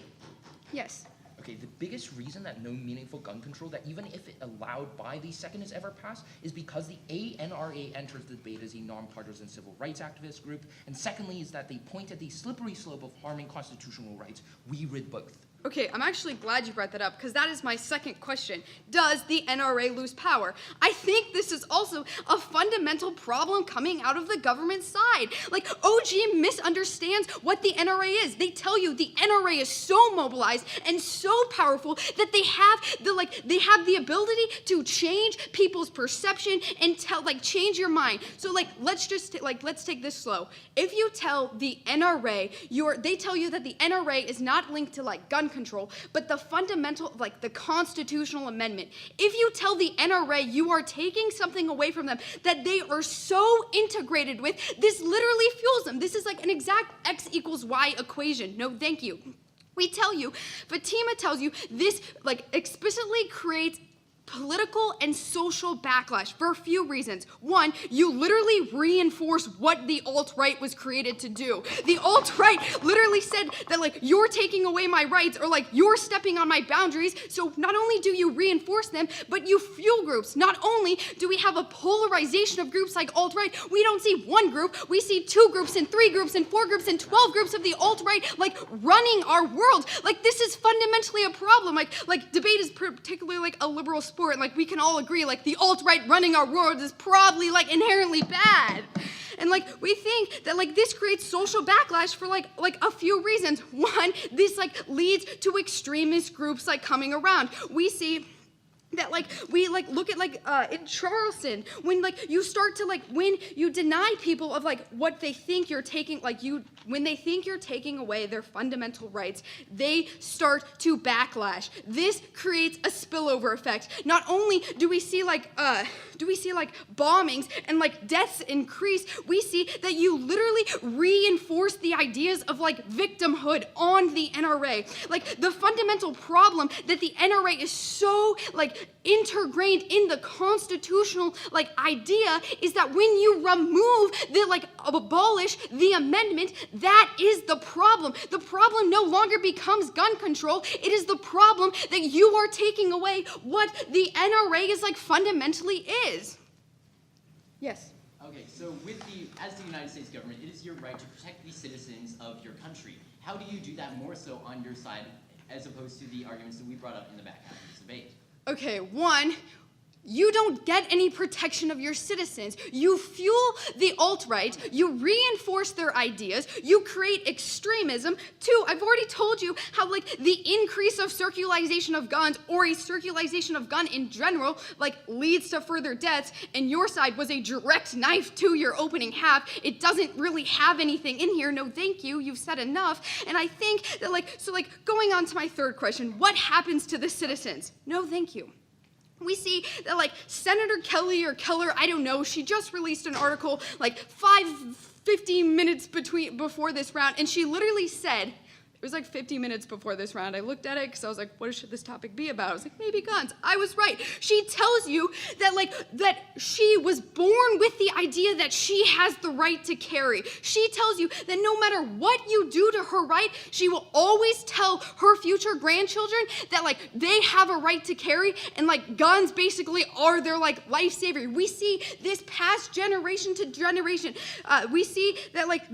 Yes. Okay, the biggest reason that no meaningful gun control, that even if it allowed by the second is ever passed, is because the NRA enters the debate as a nonpartisan civil rights activist group, and secondly is that they point at the slippery slope of harming constitutional rights. We rid both. Okay, I'm actually glad you brought that up, because that is my second question. Does the NRA lose power? I think this is also a fundamental problem coming out of the government side. OG misunderstands what the NRA is. They tell you the NRA is so mobilized and so powerful that they have the ability to change people's perception and change your mind. So let's take this slow. If you tell the NRA, they tell you that the NRA is not linked to gun control, but the fundamental, the constitutional amendment. If you tell the NRA you are taking something away from them that they are so integrated with, this literally fuels them. This is an exact X equals Y equation. No, thank you. We tell you, Fatima tells you, this explicitly creates political and social backlash for a few reasons. One, you literally reinforce what the alt-right was created to do. The alt-right literally said that you're taking away my rights or you're stepping on my boundaries, so not only do you reinforce them, but you fuel groups. Not only do we have a polarization of groups like alt-right, we don't see one group, we see 2 groups and 3 groups and 4 groups and 12 groups of the alt-right running our world. This is fundamentally a problem. Debate is particularly a liberal sport, and we can all agree the alt-right running our world is probably inherently bad. And we think that this creates social backlash for a few reasons. One, this leads to extremist groups coming around. We see that like we like look at like in Charleston, when like you start to like, when you deny people of like what they think you're taking, like when they think you're taking away their fundamental rights, they start to backlash. This creates a spillover effect. Not only do we see like bombings and like deaths increase, we see that you literally reinforce the ideas of like victimhood on the NRA. Like the fundamental problem that the NRA is so like intergrained in the constitutional like idea is that when you remove the like abolish the amendment, that is the problem. The problem no longer becomes gun control. It is the problem that you are taking away what the NRA is like fundamentally is. Yes. Okay, so as the United States government, it is your right to protect the citizens of your country. How do you do that more so on your side as opposed to the arguments that we brought up in the back half of this debate? Okay, one, you don't get any protection of your citizens. You fuel the alt-right, you reinforce their ideas, you create extremism. Two, I've already told you how like the increase of circulation of guns or a circulation of gun in general like leads to further deaths, and your side was a direct knife to your opening half. It doesn't really have anything in here. No thank you, you've said enough. And I think that going on to my third question, what happens to the citizens? No thank you. We see that like Senator Kelly or Keller, I don't know, she just released an article like 15 minutes before this round, and she literally said, it was like 50 minutes before this round. I looked at it because I was like, what should this topic be about? I was like, maybe guns. I was right. She tells you that she was born with the idea that she has the right to carry. She tells you that no matter what you do to her right, she will always tell her future grandchildren that like they have a right to carry, and like guns basically are their like lifesaver. We see this past generation to generation. We see that like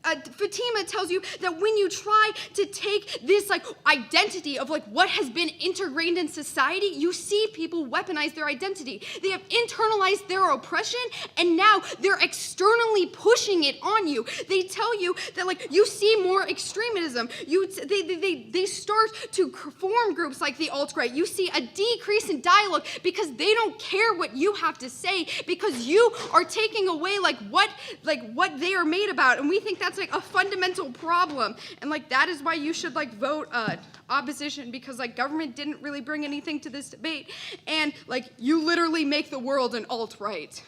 Fatima tells you that when you try to take this like identity of like what has been integrated in society, you see people weaponize their identity. They have internalized their oppression, and now they're externally pushing it on you. They tell you that like you see more extremism. They start to form groups like the alt-right. You see a decrease in dialogue because they don't care what you have to say, because you are taking away what they are made about, and we think that's like a fundamental problem, and like that is why you should like vote opposition, because like government didn't really bring anything to this debate, and like you literally make the world an alt-right.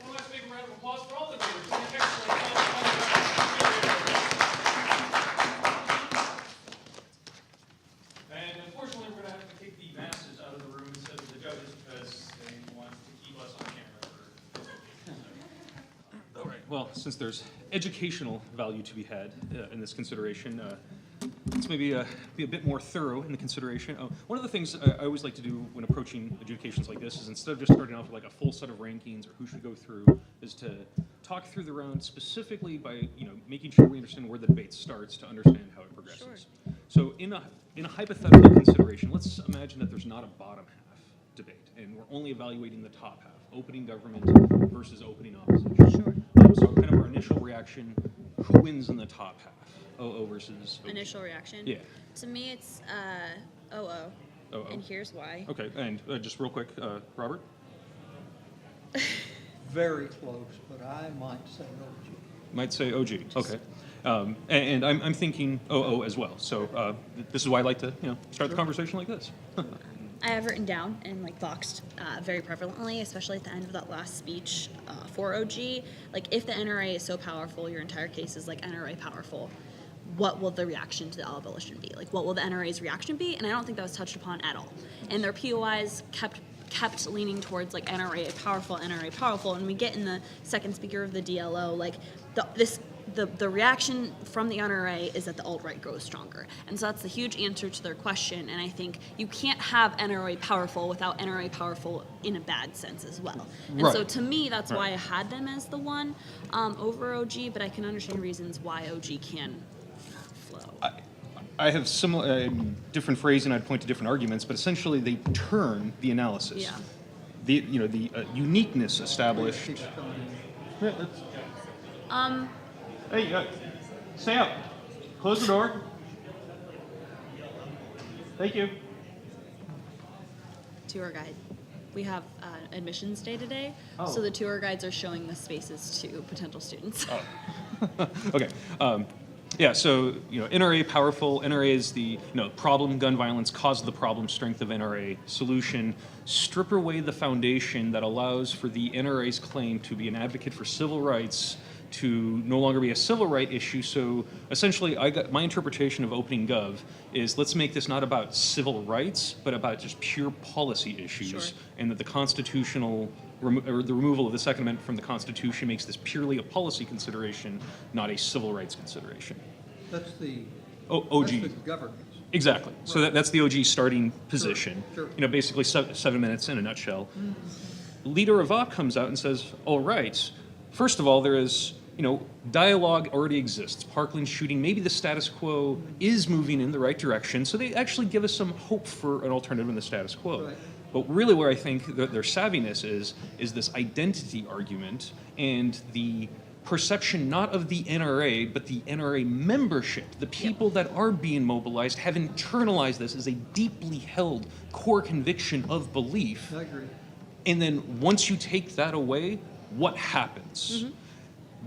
Well, let's make a round of applause for all the viewers. Excellent. And unfortunately, we're going to have to kick the masses out of the room instead of the judges because they want to keep us on camera. All right. Well, since there's educational value to be had in this consideration, let's maybe be a bit more thorough in the consideration. One of the things I always like to do when approaching adjudications like this is, instead of just starting off with like a full set of rankings or who should go through, is to talk through the round specifically by making sure we understand where the debate starts to understand how it progresses. Sure. So in a hypothetical consideration, let's imagine that there's not a bottom half debate, and we're only evaluating the top half, opening government versus opening opposition. Sure. So kind of our initial reaction, who wins in the top half? OO versus OG. Initial reaction? Yeah. To me, it's OO. OO. And here's why. Okay, and just real quick, Robert? Very close, but I might say OG. Might say OG, okay. And I'm thinking OO as well. So this is why I like to start the conversation like this. I have written down and like boxed very prevalently, especially at the end of that last speech for OG. Like, if the NRA is so powerful, your entire case is like NRA powerful, what will the reaction to the abolition be? Like, what will the NRA's reaction be? And I don't think that was touched upon at all. And their POIs kept leaning towards like NRA powerful, and we get in the second speaker of the DLO, like the reaction from the NRA is that the alt-right grows stronger. And so that's the huge answer to their question, and I think you can't have NRA powerful without NRA powerful in a bad sense as well. And right. So to me, that's why I had them as the one over OG, but I can understand reasons why OG can flow. I have similar, different phrasing, I'd point to different arguments, but essentially they turn the analysis. Yeah. The uniqueness established. Hey, stay up. Close the door. Thank you. Tour guide. We have admissions day today, Oh. so the tour guides are showing the spaces to potential students. Okay. Yeah, so, NRA powerful. NRA is the, problem, gun violence, cause of the problem, strength of NRA, solution. Strip away the foundation that allows for the NRA's claim to be an advocate for civil rights to no longer be a civil right issue. So essentially, my interpretation of opening gov is let's make this not about civil rights, but about just pure policy issues. Sure. And that the constitutional or the removal of the Second Amendment from the Constitution makes this purely a policy consideration, not a civil rights consideration. That's the, OG. that's the government's. Exactly. So that's the OG starting position. Sure. Basically 7 minutes in a nutshell. Leader of Op comes out and says, all right, first of all, there is, dialogue already exists. Parkland shooting, maybe the status quo is moving in the right direction. So they actually give us some hope for an alternative in the status quo. Right. But really where I think their savviness is this identity argument and the perception not of the NRA, but the NRA membership. The people that are being mobilized have internalized this as a deeply held core conviction of belief. I agree. And then once you take that away, what happens?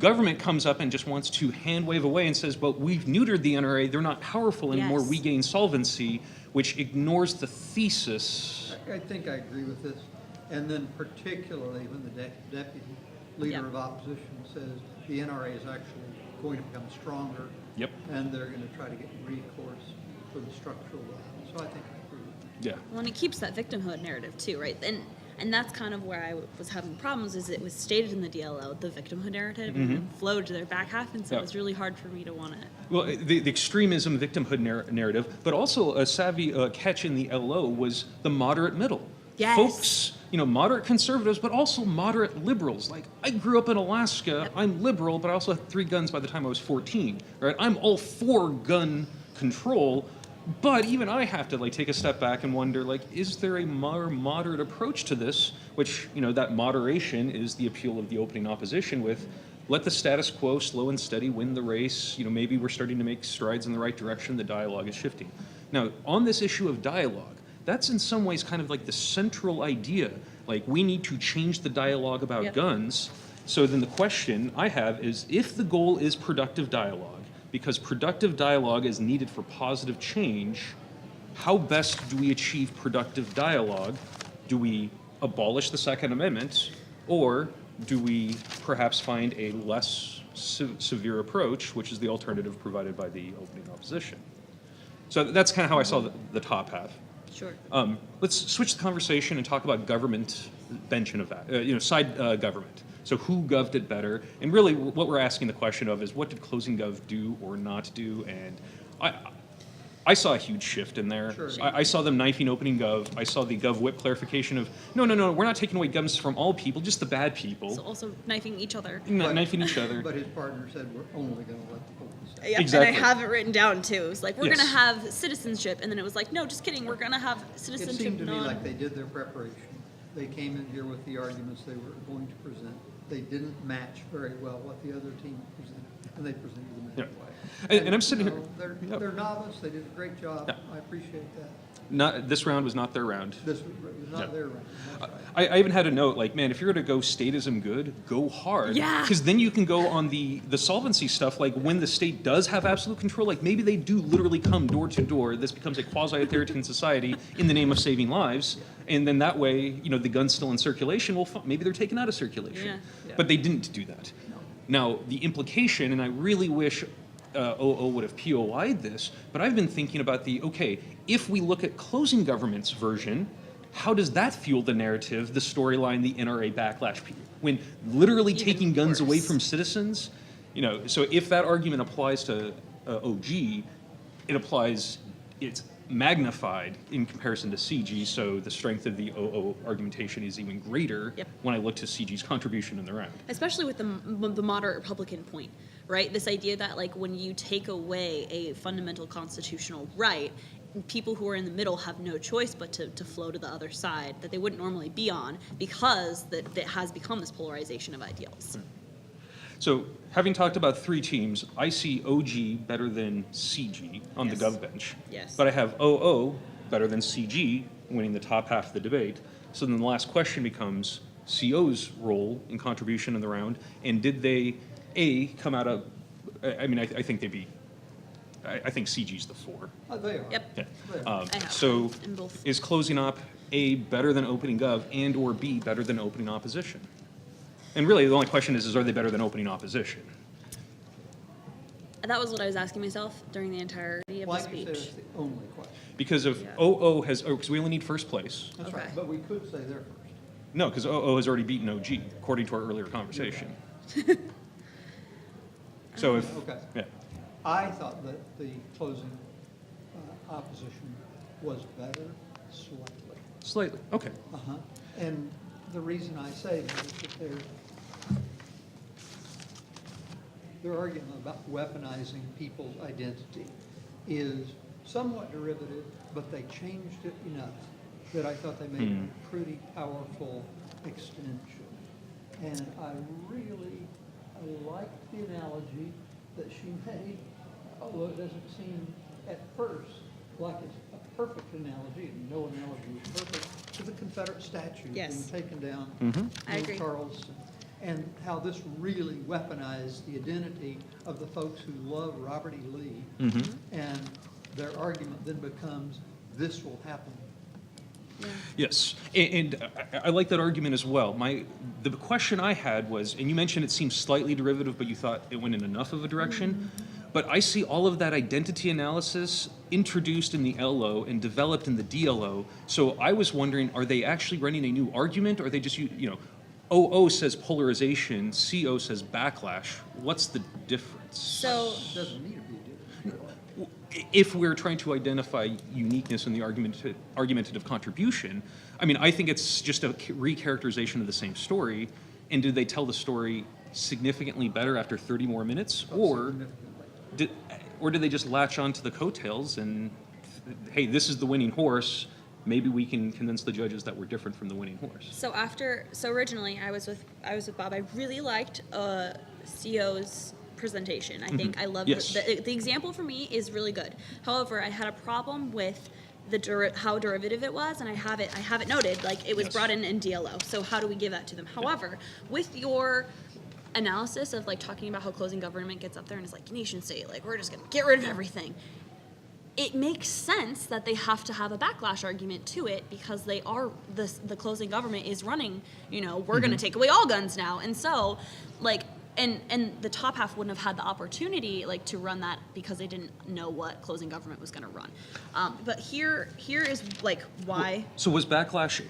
Government comes up and just wants to hand wave away and says, well, we've neutered the NRA, they're not powerful anymore, Yes. we gain solvency, which ignores the thesis. I think I agree with this. And then particularly when the deputy leader Yeah. of opposition says the NRA is actually going to become stronger. Yep. And they're going to try to get recourse for the structural violence. So I think I agree with that. Yeah. Well, and it keeps that victimhood narrative too, right? And that's kind of where I was having problems. Is it was stated in the DLO, the victimhood narrative, and then flowed to their back half, and so Yeah. it was really hard for me to want to. Well, the extremism victimhood narrative, but also a savvy catch in the LO was the moderate middle. Yes. Folks, moderate conservatives, but also moderate liberals. Like, I grew up in Alaska, Yep. I'm liberal, but I also had 3 guns by the time I was 14, right? I'm all for gun control, but even I have to take a step back and wonder, is there a more moderate approach to this? Which, that moderation is the appeal of the opening opposition with, let the status quo slow and steady win the race. Maybe we're starting to make strides in the right direction. The dialogue is shifting. Now, on this issue of dialogue, that's in some ways kind of like the central idea. We need to change the dialogue about Yep. guns. So then the question I have is, if the goal is productive dialogue, because productive dialogue is needed for positive change, how best do we achieve productive dialogue? Do we abolish the Second Amendment, or do we perhaps find a less severe approach, which is the alternative provided by the opening opposition? So that's kind of how I saw the top half. Sure. Let's switch the conversation and talk about government bench and side government. So who goved it better? And really what we're asking the question of is, what did closing gov do or not do? And I saw a huge shift in there. Sure. I saw them knifing opening gov. I saw the gov whip clarification of, no, we're not taking away guns from all people, just the bad people. So also knifing each other. Knifing each other. But his partner said we're only going to let the police say. Yeah, Exactly. and I have it written down too. It was like, we're Yes. gonna have citizenship, and then it was like, no, just kidding, we're gonna have It citizenship. seemed to me like they did their preparation. They came in here with the arguments they were going to present. They didn't match very well what the other team presented, and they presented them Yeah. anyway. And I'm sitting you here. know, Yep. They're novice, they did a great job. Yeah. I appreciate that. This round was not their round. This was not their round. That's right. I even had a note man, if you're going to go statism good, go hard. Yeah. Because then you can go on the solvency stuff, when the state does have absolute control, maybe they do literally come door to door. This becomes a quasi-authoritarian society in the name of saving lives. And then that way, the gun's still in circulation. Well, maybe they're taken out of circulation. Yeah. But they didn't do that. Now, the implication, and I really wish OO would have POI'd this, but I've been thinking about if we look at closing government's version, how does that fuel the narrative, the storyline, the NRA backlash? When literally Even taking guns away worse. from citizens, so if that argument applies to OG, it's magnified in comparison to CG, so the strength of the OO argumentation is even greater Yep. when I look to CG's contribution in the round. Especially with the moderate Republican point, right? This idea that when you take away a fundamental constitutional right, people who are in the middle have no choice but to flow to the other side that they wouldn't normally be on, because that has become this polarization of ideals. So, having talked about 3 teams, I see OG better than CG on Yes. the gov bench. Yes. But I have OO better than CG winning the top half of the debate. So then the last question becomes CO's role and contribution in the round, and did they, A, come out of, I mean, I think they'd be, I think CG's the 4. They are. Yep. Yeah. They are. I have So them in both. is closing op A, better than opening gov, and or B, better than opening opposition? And really, the only question is are they better than opening opposition? That was what I was asking myself during the entirety of Why the do you say speech. that's the only question? Because if Yeah. OO has, because we only need first place. That's Okay. right, but we could say they're first. No, because OO has already beaten OG, according to our earlier conversation. So if, Okay. yeah, I thought that the closing opposition was better slightly. slightly, okay. Uh-huh. And the reason I say that is that their argument about weaponizing people's identity is somewhat derivative, but they changed it enough that I thought they made a pretty powerful extension. And I liked the analogy that she made, although it doesn't seem at first like it's a perfect analogy, and no analogy is perfect, to the Confederate statue Yes. being taken down I in agree. Charleston, and how this really weaponized the identity of the folks who love Robert E. Lee. And their argument then becomes, this will happen. Yes, and I like that argument as well. The question I had was, and you mentioned it seems slightly derivative, but you thought it went in enough of a direction. But I see all of that identity analysis introduced in the LO and developed in the DLO. So I was wondering, are they actually running a new argument, or are they just, OO says polarization, CO says backlash. What's the difference? So It doesn't need to be a difference. If we're trying to identify uniqueness in the argumentative contribution, I mean, I think it's just a recharacterization of the same story. And did they tell the story significantly better after 30 more minutes? Or did they just latch on to the coattails and, hey, this is the winning horse, maybe we can convince the judges that we're different from the winning horse? so originally I was with Bob. I really liked CO's presentation. I think I love Yes. the example for me is really good. However, I had a problem with how derivative it was, and I have it noted, like it was Yes. brought in DLO. So how do we give that to them? However, with your analysis of like talking about how closing government gets up there and it's like nation state, like we're just gonna get rid of everything. It makes sense that they have to have a backlash argument to it because they are the closing government is running, we're going to take away all guns now. And so like and the top half wouldn't have had the opportunity like to run that because they didn't know what closing government was going to run. But here is like why. So was backlash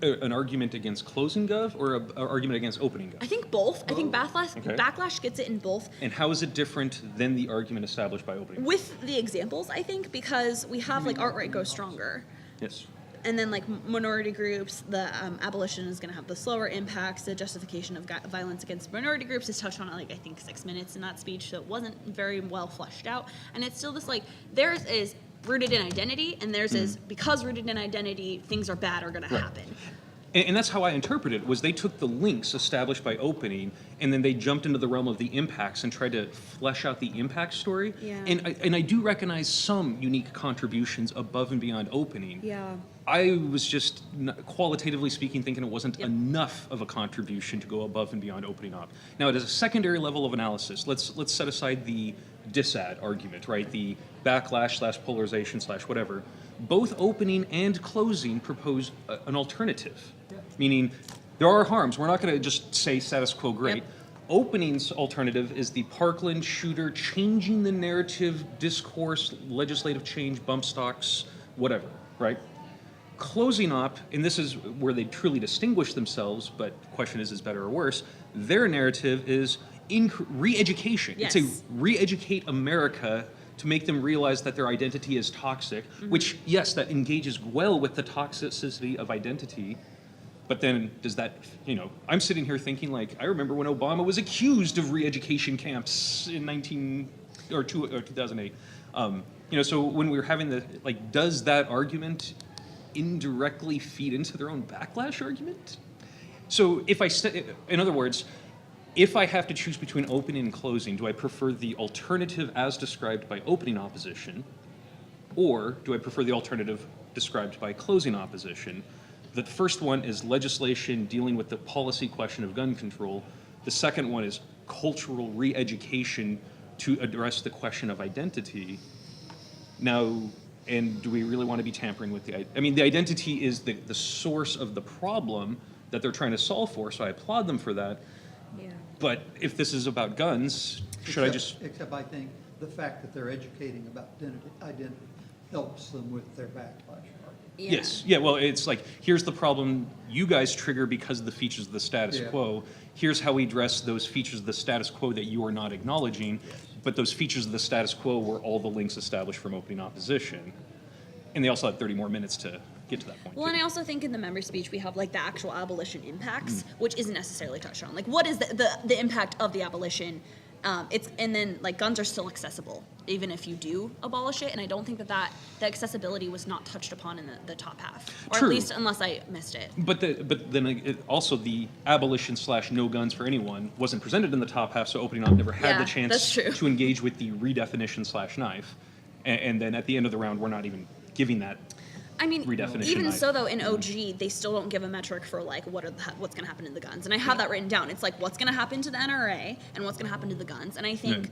an argument against closing gov or an argument against opening gov? I think both. I think Okay. backlash gets it in both. And how is it different than the argument established by opening? With the examples, I think, because we have like outright go stronger. Yes. And then like minority groups, the abolition is going to have the slower impacts. The justification of violence against minority groups is touched on like I think 6 minutes in that speech, so it wasn't very well fleshed out. And it's still this like theirs is rooted in identity, and theirs is because rooted in identity, things are bad are going to happen. And that's how I interpret it, was they took the links established by opening, and then they jumped into the realm of the impacts and tried to flesh out the impact story. Yeah. And I do recognize some unique contributions above and beyond opening. Yeah. I was just, qualitatively speaking, thinking it wasn't enough of a contribution to go above and beyond opening up. Now, at a secondary level of analysis, let's set aside the disad argument, right? The backlash / polarization / whatever. Both opening and closing propose an alternative, meaning there are harms. We're not going to just say status quo great. Yep. Opening's alternative is the Parkland shooter changing the narrative, discourse, legislative change, bump stocks, whatever, right? Closing up, and this is where they truly distinguish themselves, but the question is better or worse, their narrative is re-education. Yes. It's a re-educate America to make them realize that their identity is toxic, which, yes, that engages well with the toxicity of identity, but then does that, I'm sitting here thinking like, I remember when Obama was accused of re-education camps in 2008. So when we were having does that argument indirectly feed into their own backlash argument? So in other words, if I have to choose between opening and closing, do I prefer the alternative as described by opening opposition, or do I prefer the alternative described by closing opposition. The first one is legislation dealing with the policy question of gun control. The second one is cultural re-education to address the question of identity. Now, and do we really want to be tampering with the, I mean, the identity is the source of the problem that they're trying to solve for, so I applaud them for that. Yeah. But if this is about guns, should I just... Except I think the fact that they're educating about identity helps them with their backlash. Yeah. Yes, yeah, well, it's like, here's the problem you guys trigger because of the features of the status Yeah. quo. Here's how we address those features of the status quo that you are not acknowledging, but those features of the status quo were all the links established from opening opposition. And they also had 30 more minutes to get to that point. Well, too. and I also think in the member speech we have like the actual abolition impacts, which isn't necessarily touched on. Like, what is the impact of the abolition? And then like guns are still accessible even if you do abolish it, and I don't think that the accessibility was not touched upon in the top half, or True. at least unless I missed it. But then also the abolition / no guns for anyone wasn't presented in the top half, so opening up never had Yeah, the chance that's true. to engage with the redefinition / knife. And then at the end of the round, we're not even giving that. I mean, Redefinition even knife. so, though, in OG, they still don't give a metric for like what's going to happen to the guns, and I have that written down. It's like what's going to happen to the NRA and what's going to happen to the guns, and I think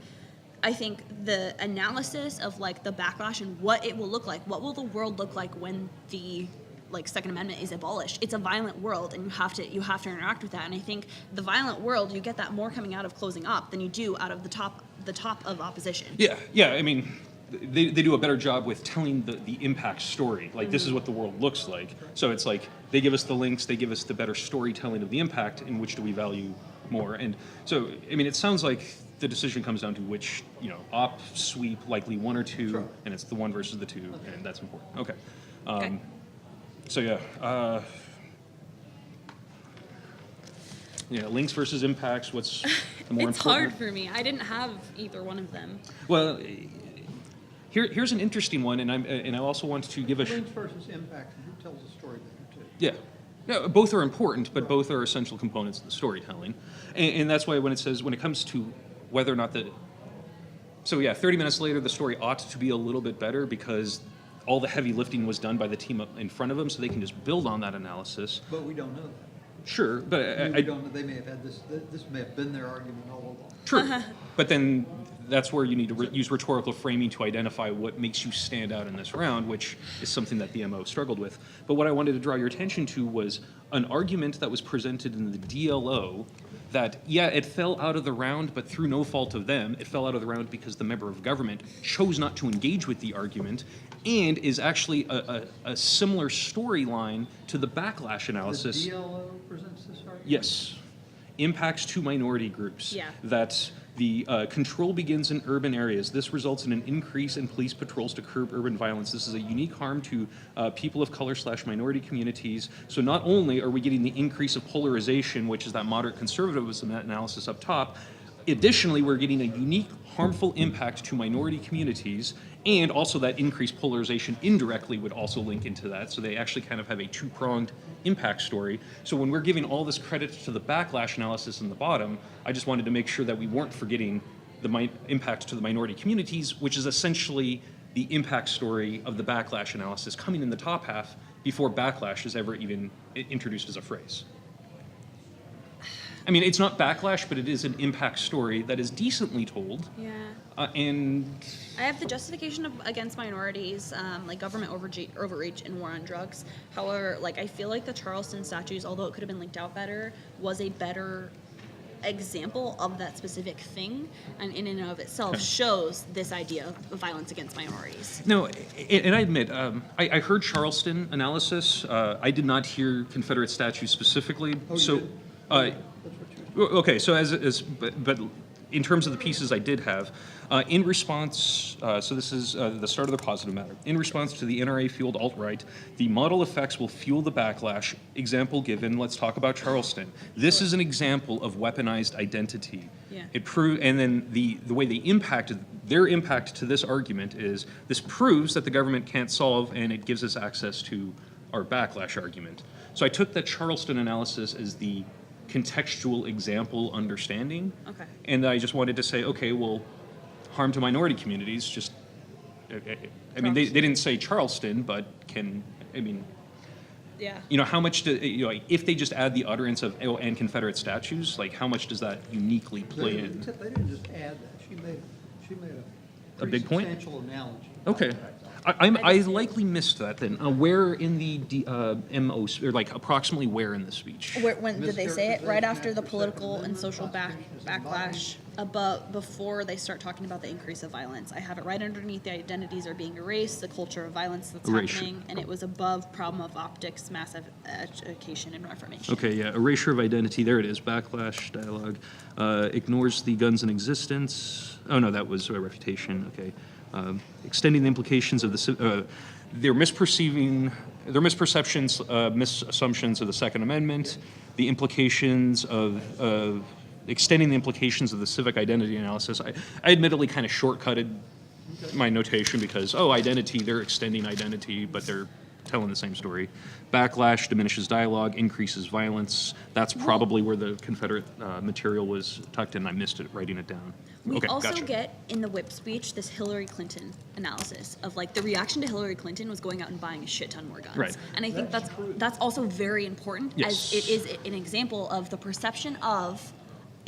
the analysis of like the backlash and what it will look like, what will the world look like when the like Second Amendment is abolished? It's a violent world, and you have to interact with that. And I think the violent world, you get that more coming out of closing up than you do out of the top of opposition. Yeah. I mean, they do a better job with telling the impact story. Like, this is what the world looks like. So it's like they give us the links, they give us the better storytelling of the impact, and which do we value more? And so, I mean, it sounds like the decision comes down to which, op, sweep, likely one or two, Sure. and it's the one versus the two, and that's important. Okay. Okay. So links versus impacts. What's the more It's important? hard for me. I didn't have either one of them. Well, here's an interesting one, and I also want to give a. Links versus impact, and who tells the story better too? Yeah. No, both are important, but both are essential components of the storytelling. And that's why when it comes to whether or not 30 minutes later, the story ought to be a little bit better because all the heavy lifting was done by the team up in front of them, so they can just build on that analysis. But we don't know that. Sure, but We don't know, they may have had this may have been their argument all along. True. But then that's where you need to use rhetorical framing to identify what makes you stand out in this round, which is something that the MO struggled with. But what I wanted to draw your attention to was an argument that was presented in the DLO that, it fell out of the round, but through no fault of them. It fell out of the round because the member of government chose not to engage with the argument and is actually a similar storyline to the backlash analysis. The DLO presents this argument? Yes. Impacts to minority groups. Yeah. That the control begins in urban areas. This results in an increase in police patrols to curb urban violence. This is a unique harm to people of color / minority communities. So not only are we getting the increase of polarization, which is that moderate conservatism analysis up top, additionally, we're getting a unique harmful impact to minority communities, and also that increased polarization indirectly would also link into that. So they actually kind of have a two-pronged impact story. So when we're giving all this credit to the backlash analysis in the bottom, I just wanted to make sure that we weren't forgetting the impact to the minority communities, which is essentially the impact story of the backlash analysis coming in the top half before backlash is ever even introduced as a phrase. I mean, it's not backlash, but it is an impact story that is decently told. Yeah. And I have the justification against minorities, like government overreach and war on drugs. However, I feel like the Charleston statutes, although it could have been linked out better, was a better example of that specific thing, and in and of itself shows this idea of violence against minorities. No, and I admit, I heard Charleston analysis. I did not hear Confederate statutes specifically. Oh, you so, did? That's what you okay. So but in terms of the pieces I did have, in response, so this is the start of the positive matter. In response to the NRA-fueled alt-right, the model effects will fuel the backlash. Example given, let's talk about Charleston. This is an example of weaponized identity. Yeah. And then the way they impacted, their impact to this argument is, this proves that the government can't solve, and it gives us access to our backlash argument. So I took the Charleston analysis as the contextual example understanding. Okay. And I just wanted to say, okay, well, harm to minority communities, just I mean, they didn't say Charleston, but can, I mean, Yeah. you know, how much do, you know, like, if they just add the utterance of, oh, and Confederate statues, like, how much does that uniquely play in? They didn't just add that. She made a A big point? substantial analogy. Okay. I likely missed that then. Where in the MO, or like approximately where in the speech? When did they say it? Right after the political and social backlash, before they start talking about the increase of violence. I have it right underneath the identities are being erased, the culture of violence that's Erasure. happening, and it was above problem of optics, massive education, and reformation. Okay, yeah, erasure of identity, there it is, backlash, dialogue, ignores the guns in existence. Oh, no, that was refutation, okay. Extending the implications of their misperceptions, misassumptions of the Second Amendment, the implications of extending the implications of the civic identity analysis. I admittedly kind of shortcutted my notation because, oh, identity, they're extending identity, but they're telling the same story. Backlash diminishes dialogue, increases violence. That's probably where the Confederate material was tucked in. I missed it, writing it down. We Okay, also gotcha. get in the whip speech this Hillary Clinton analysis of like the reaction to Hillary Clinton was going out and buying a shit ton more guns. Right. And I think that's also very important as it is an example of the perception of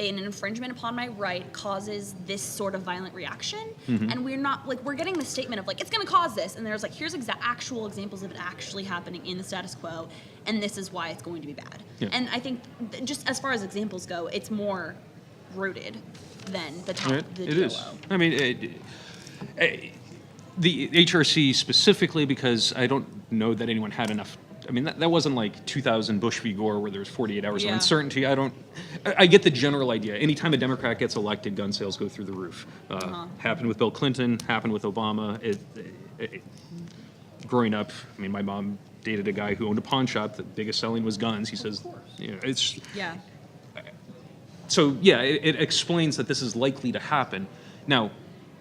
an infringement upon my right causes this sort of violent reaction. Mm-hmm. And we're not like we're getting the statement of like it's going to cause this and there's like here's actual examples of it actually happening in the status quo and this is why it's going to be bad. Yeah. And I think just as far as examples go, it's more rooted than the top the It DLO. is. I mean, the HRC specifically, because I don't know that anyone had enough. I mean, that wasn't like 2000 Bush v. Gore where there was 48 hours of Yeah. uncertainty. I get the general idea. Anytime a Democrat gets elected, gun sales go through the roof. Happened with Bill Clinton, happened with Obama. Growing up, I mean, my mom dated a guy who owned a pawn shop. The biggest selling was guns. He says, you know, it's. Yeah. So, yeah, it explains that this is likely to happen. Now,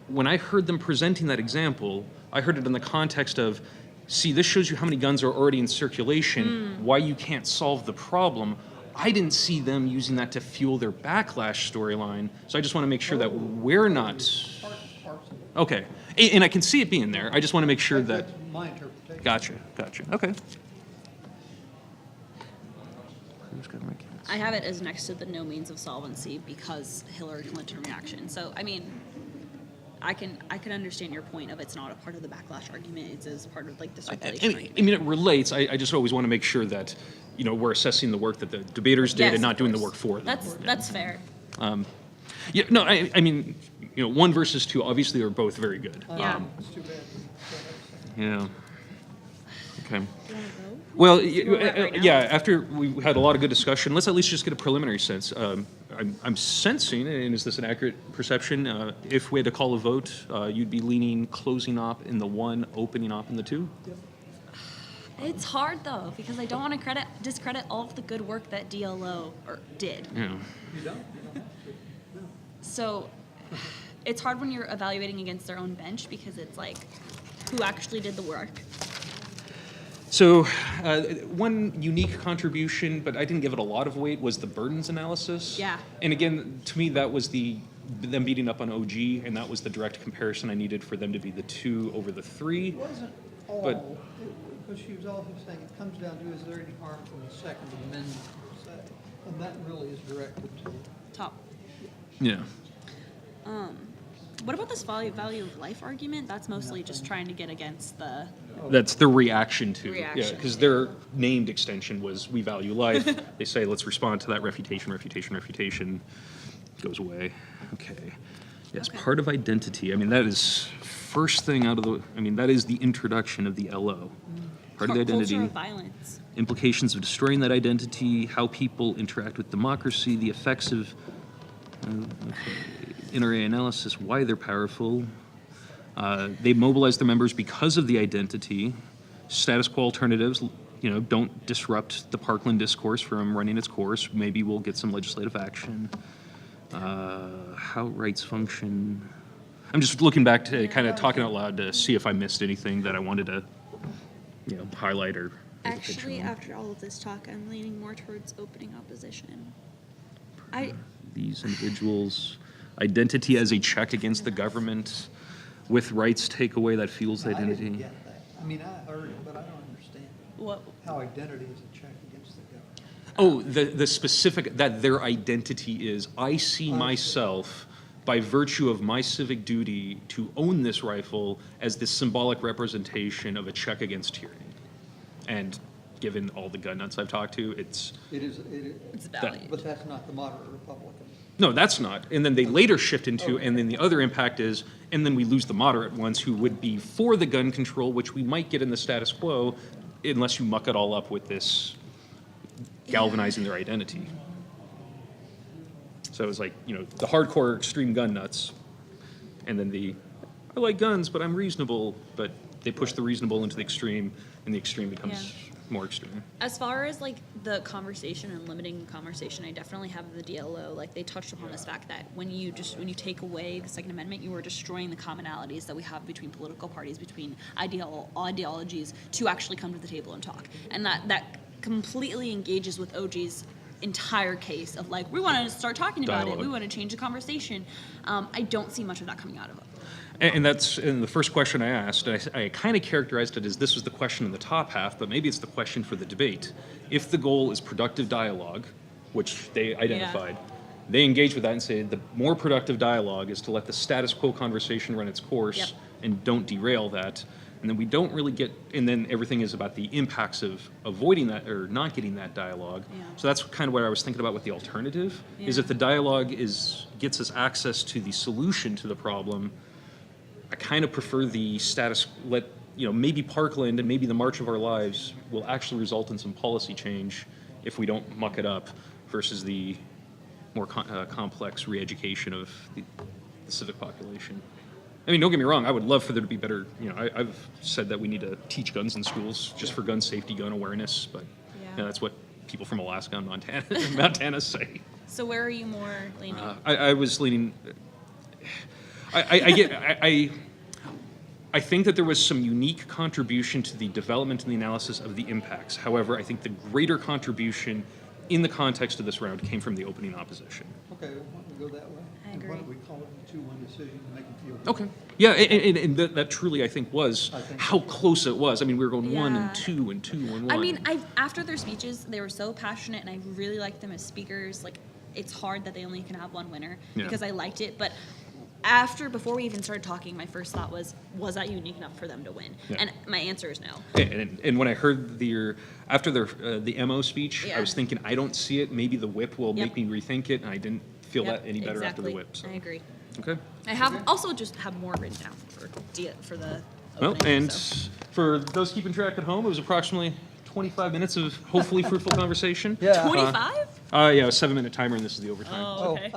when I heard them presenting that example, I heard it in the context of, see, this shows you how many guns are already in circulation, why you can't solve the problem. I didn't see them using that to fuel their backlash storyline, so I just want to make sure that we're not... Okay, and I can see it being there. I just want to make sure that... That's my interpretation. Gotcha, okay. I have it as next to the no means of solvency because Hillary Clinton reaction. So I mean, I can understand your point of it's not a part of the backlash argument. It's as part of like the circulation argument. I mean, it relates. I just always want to make sure that, you know, we're assessing the work that the debaters did Yes, and not of doing the course. work for them. That's fair. Yeah, no, I mean, you know, 1 versus 2 obviously are both very good. Yeah. It's too bad. Yeah. Okay. Do you want to vote? Well, vote right now? yeah, after we had a lot of good discussion, let's at least just get a preliminary sense. I'm sensing, and is this an accurate perception, if we had to call a vote, you'd be leaning closing op in the 1, opening op in the 2? It's hard though because I don't want to discredit all of the good work that DLO did. Yeah. You don't? So it's hard when you're evaluating against their own bench because it's like who actually did the work. So, one unique contribution, but I didn't give it a lot of weight, was the burdens analysis. Yeah. And again, to me, that was them beating up on OG, and that was the direct comparison I needed for them to be the 2 over the 3. It wasn't all, But- because she was also saying it comes down to, is there any harm from the Second Amendment per se? And that really is directed to Top. Yeah. What about this value of life argument? That's mostly just trying to get against the. That's the reaction to. Yeah, Reaction. because their named extension was "We value life." They say, "Let's respond to that refutation." Goes away. Okay. Yes, Okay. part of identity. I mean, that is first thing out of the. I mean, that is the introduction of the LO. Part of the identity. Culture of violence. Implications of destroying that identity, how people interact with democracy, the effects of NRA analysis, why they're powerful. They mobilize their members because of the identity. Status quo alternatives, you know, don't disrupt the Parkland discourse from running its course. Maybe we'll get some legislative action. How rights function. I'm just looking back to kind of talking out loud to see if I missed anything that I wanted to, you know, highlight or. make a picture Actually, of. after all of this talk, I'm leaning more towards opening opposition. These individuals, identity as a check against the government. with rights take away that fuel's I didn't identity. get that. I mean, I heard it, but I don't understand What? how identity is a check against the government. Oh, the specific, that their identity is, I see myself by virtue of my civic duty to own this rifle as this symbolic representation of a check against tyranny. And given all the gun nuts I've talked to, it's It's that. valued. But that's not the moderate Republican. No, that's not. And then they later shift into, and then the other impact is, and then we lose the moderate ones who would be for the gun control, which we might get in the status quo, unless you muck it all up with this galvanizing their identity. So it's like, you know, the hardcore extreme gun nuts, and then the, I like guns, but I'm reasonable, but they push the reasonable into the extreme, and the extreme becomes more extreme. As far as like the conversation and limiting the conversation, I definitely have the DLO. Like they touched upon this fact that when you take away the Second Amendment, you are destroying the commonalities that we have between political parties, between ideologies, to actually come to the table and talk. And that completely engages with OG's entire case of like, we want to start talking about it, we want to change the conversation. I don't see much of that coming out of it. And that's in the first question I asked. I kind of characterized it as this was the question in the top half, but maybe it's the question for the debate. If the goal is productive dialogue, which they identified, they engage with that and say the more productive dialogue is to let the status quo conversation run its course and don't derail that. And then we don't really get, and then everything is about the impacts of avoiding that or not getting that dialogue. So that's kind of what I was thinking about with the alternative, is if the dialogue gets us access to the solution to the problem, I kind of prefer the maybe Parkland and maybe the March of Our Lives will actually result in some policy change if we don't muck it up, versus the more complex re-education of the civic population. I mean, don't get me wrong, I would love for there to be better, I've said that we need to teach guns in schools just for gun safety, gun awareness, but that's what people from Alaska and Montana say. So where are you more leaning? I was leaning, I think that there was some unique contribution to the development and the analysis of the impacts. However, I think the greater contribution in the context of this round came from the opening opposition. Okay, why don't we go that way? I And agree. why don't we call it a 2-1 decision to make them feel good? Okay. Yeah, and that truly, I think, was how close it was. I mean, we were going 1 and 2 and 2 and 1. I mean, after their speeches, they were so passionate, and I really liked them as speakers. Like, it's hard that they only can have one winner because I liked it. But before we even started talking, my first thought was that unique enough for them to win? Yeah. And my answer is no. And when I heard after the MO speech, I was thinking, I don't see it. Maybe the whip will make me rethink it, and I didn't feel that any better after the whip. So. I agree. Okay. I have also just have more written down for the Well, opening, and for those keeping track at home, it was approximately 25 minutes of hopefully fruitful conversation. 25? Yeah, a 7-minute timer, and this is the overtime. Oh, okay.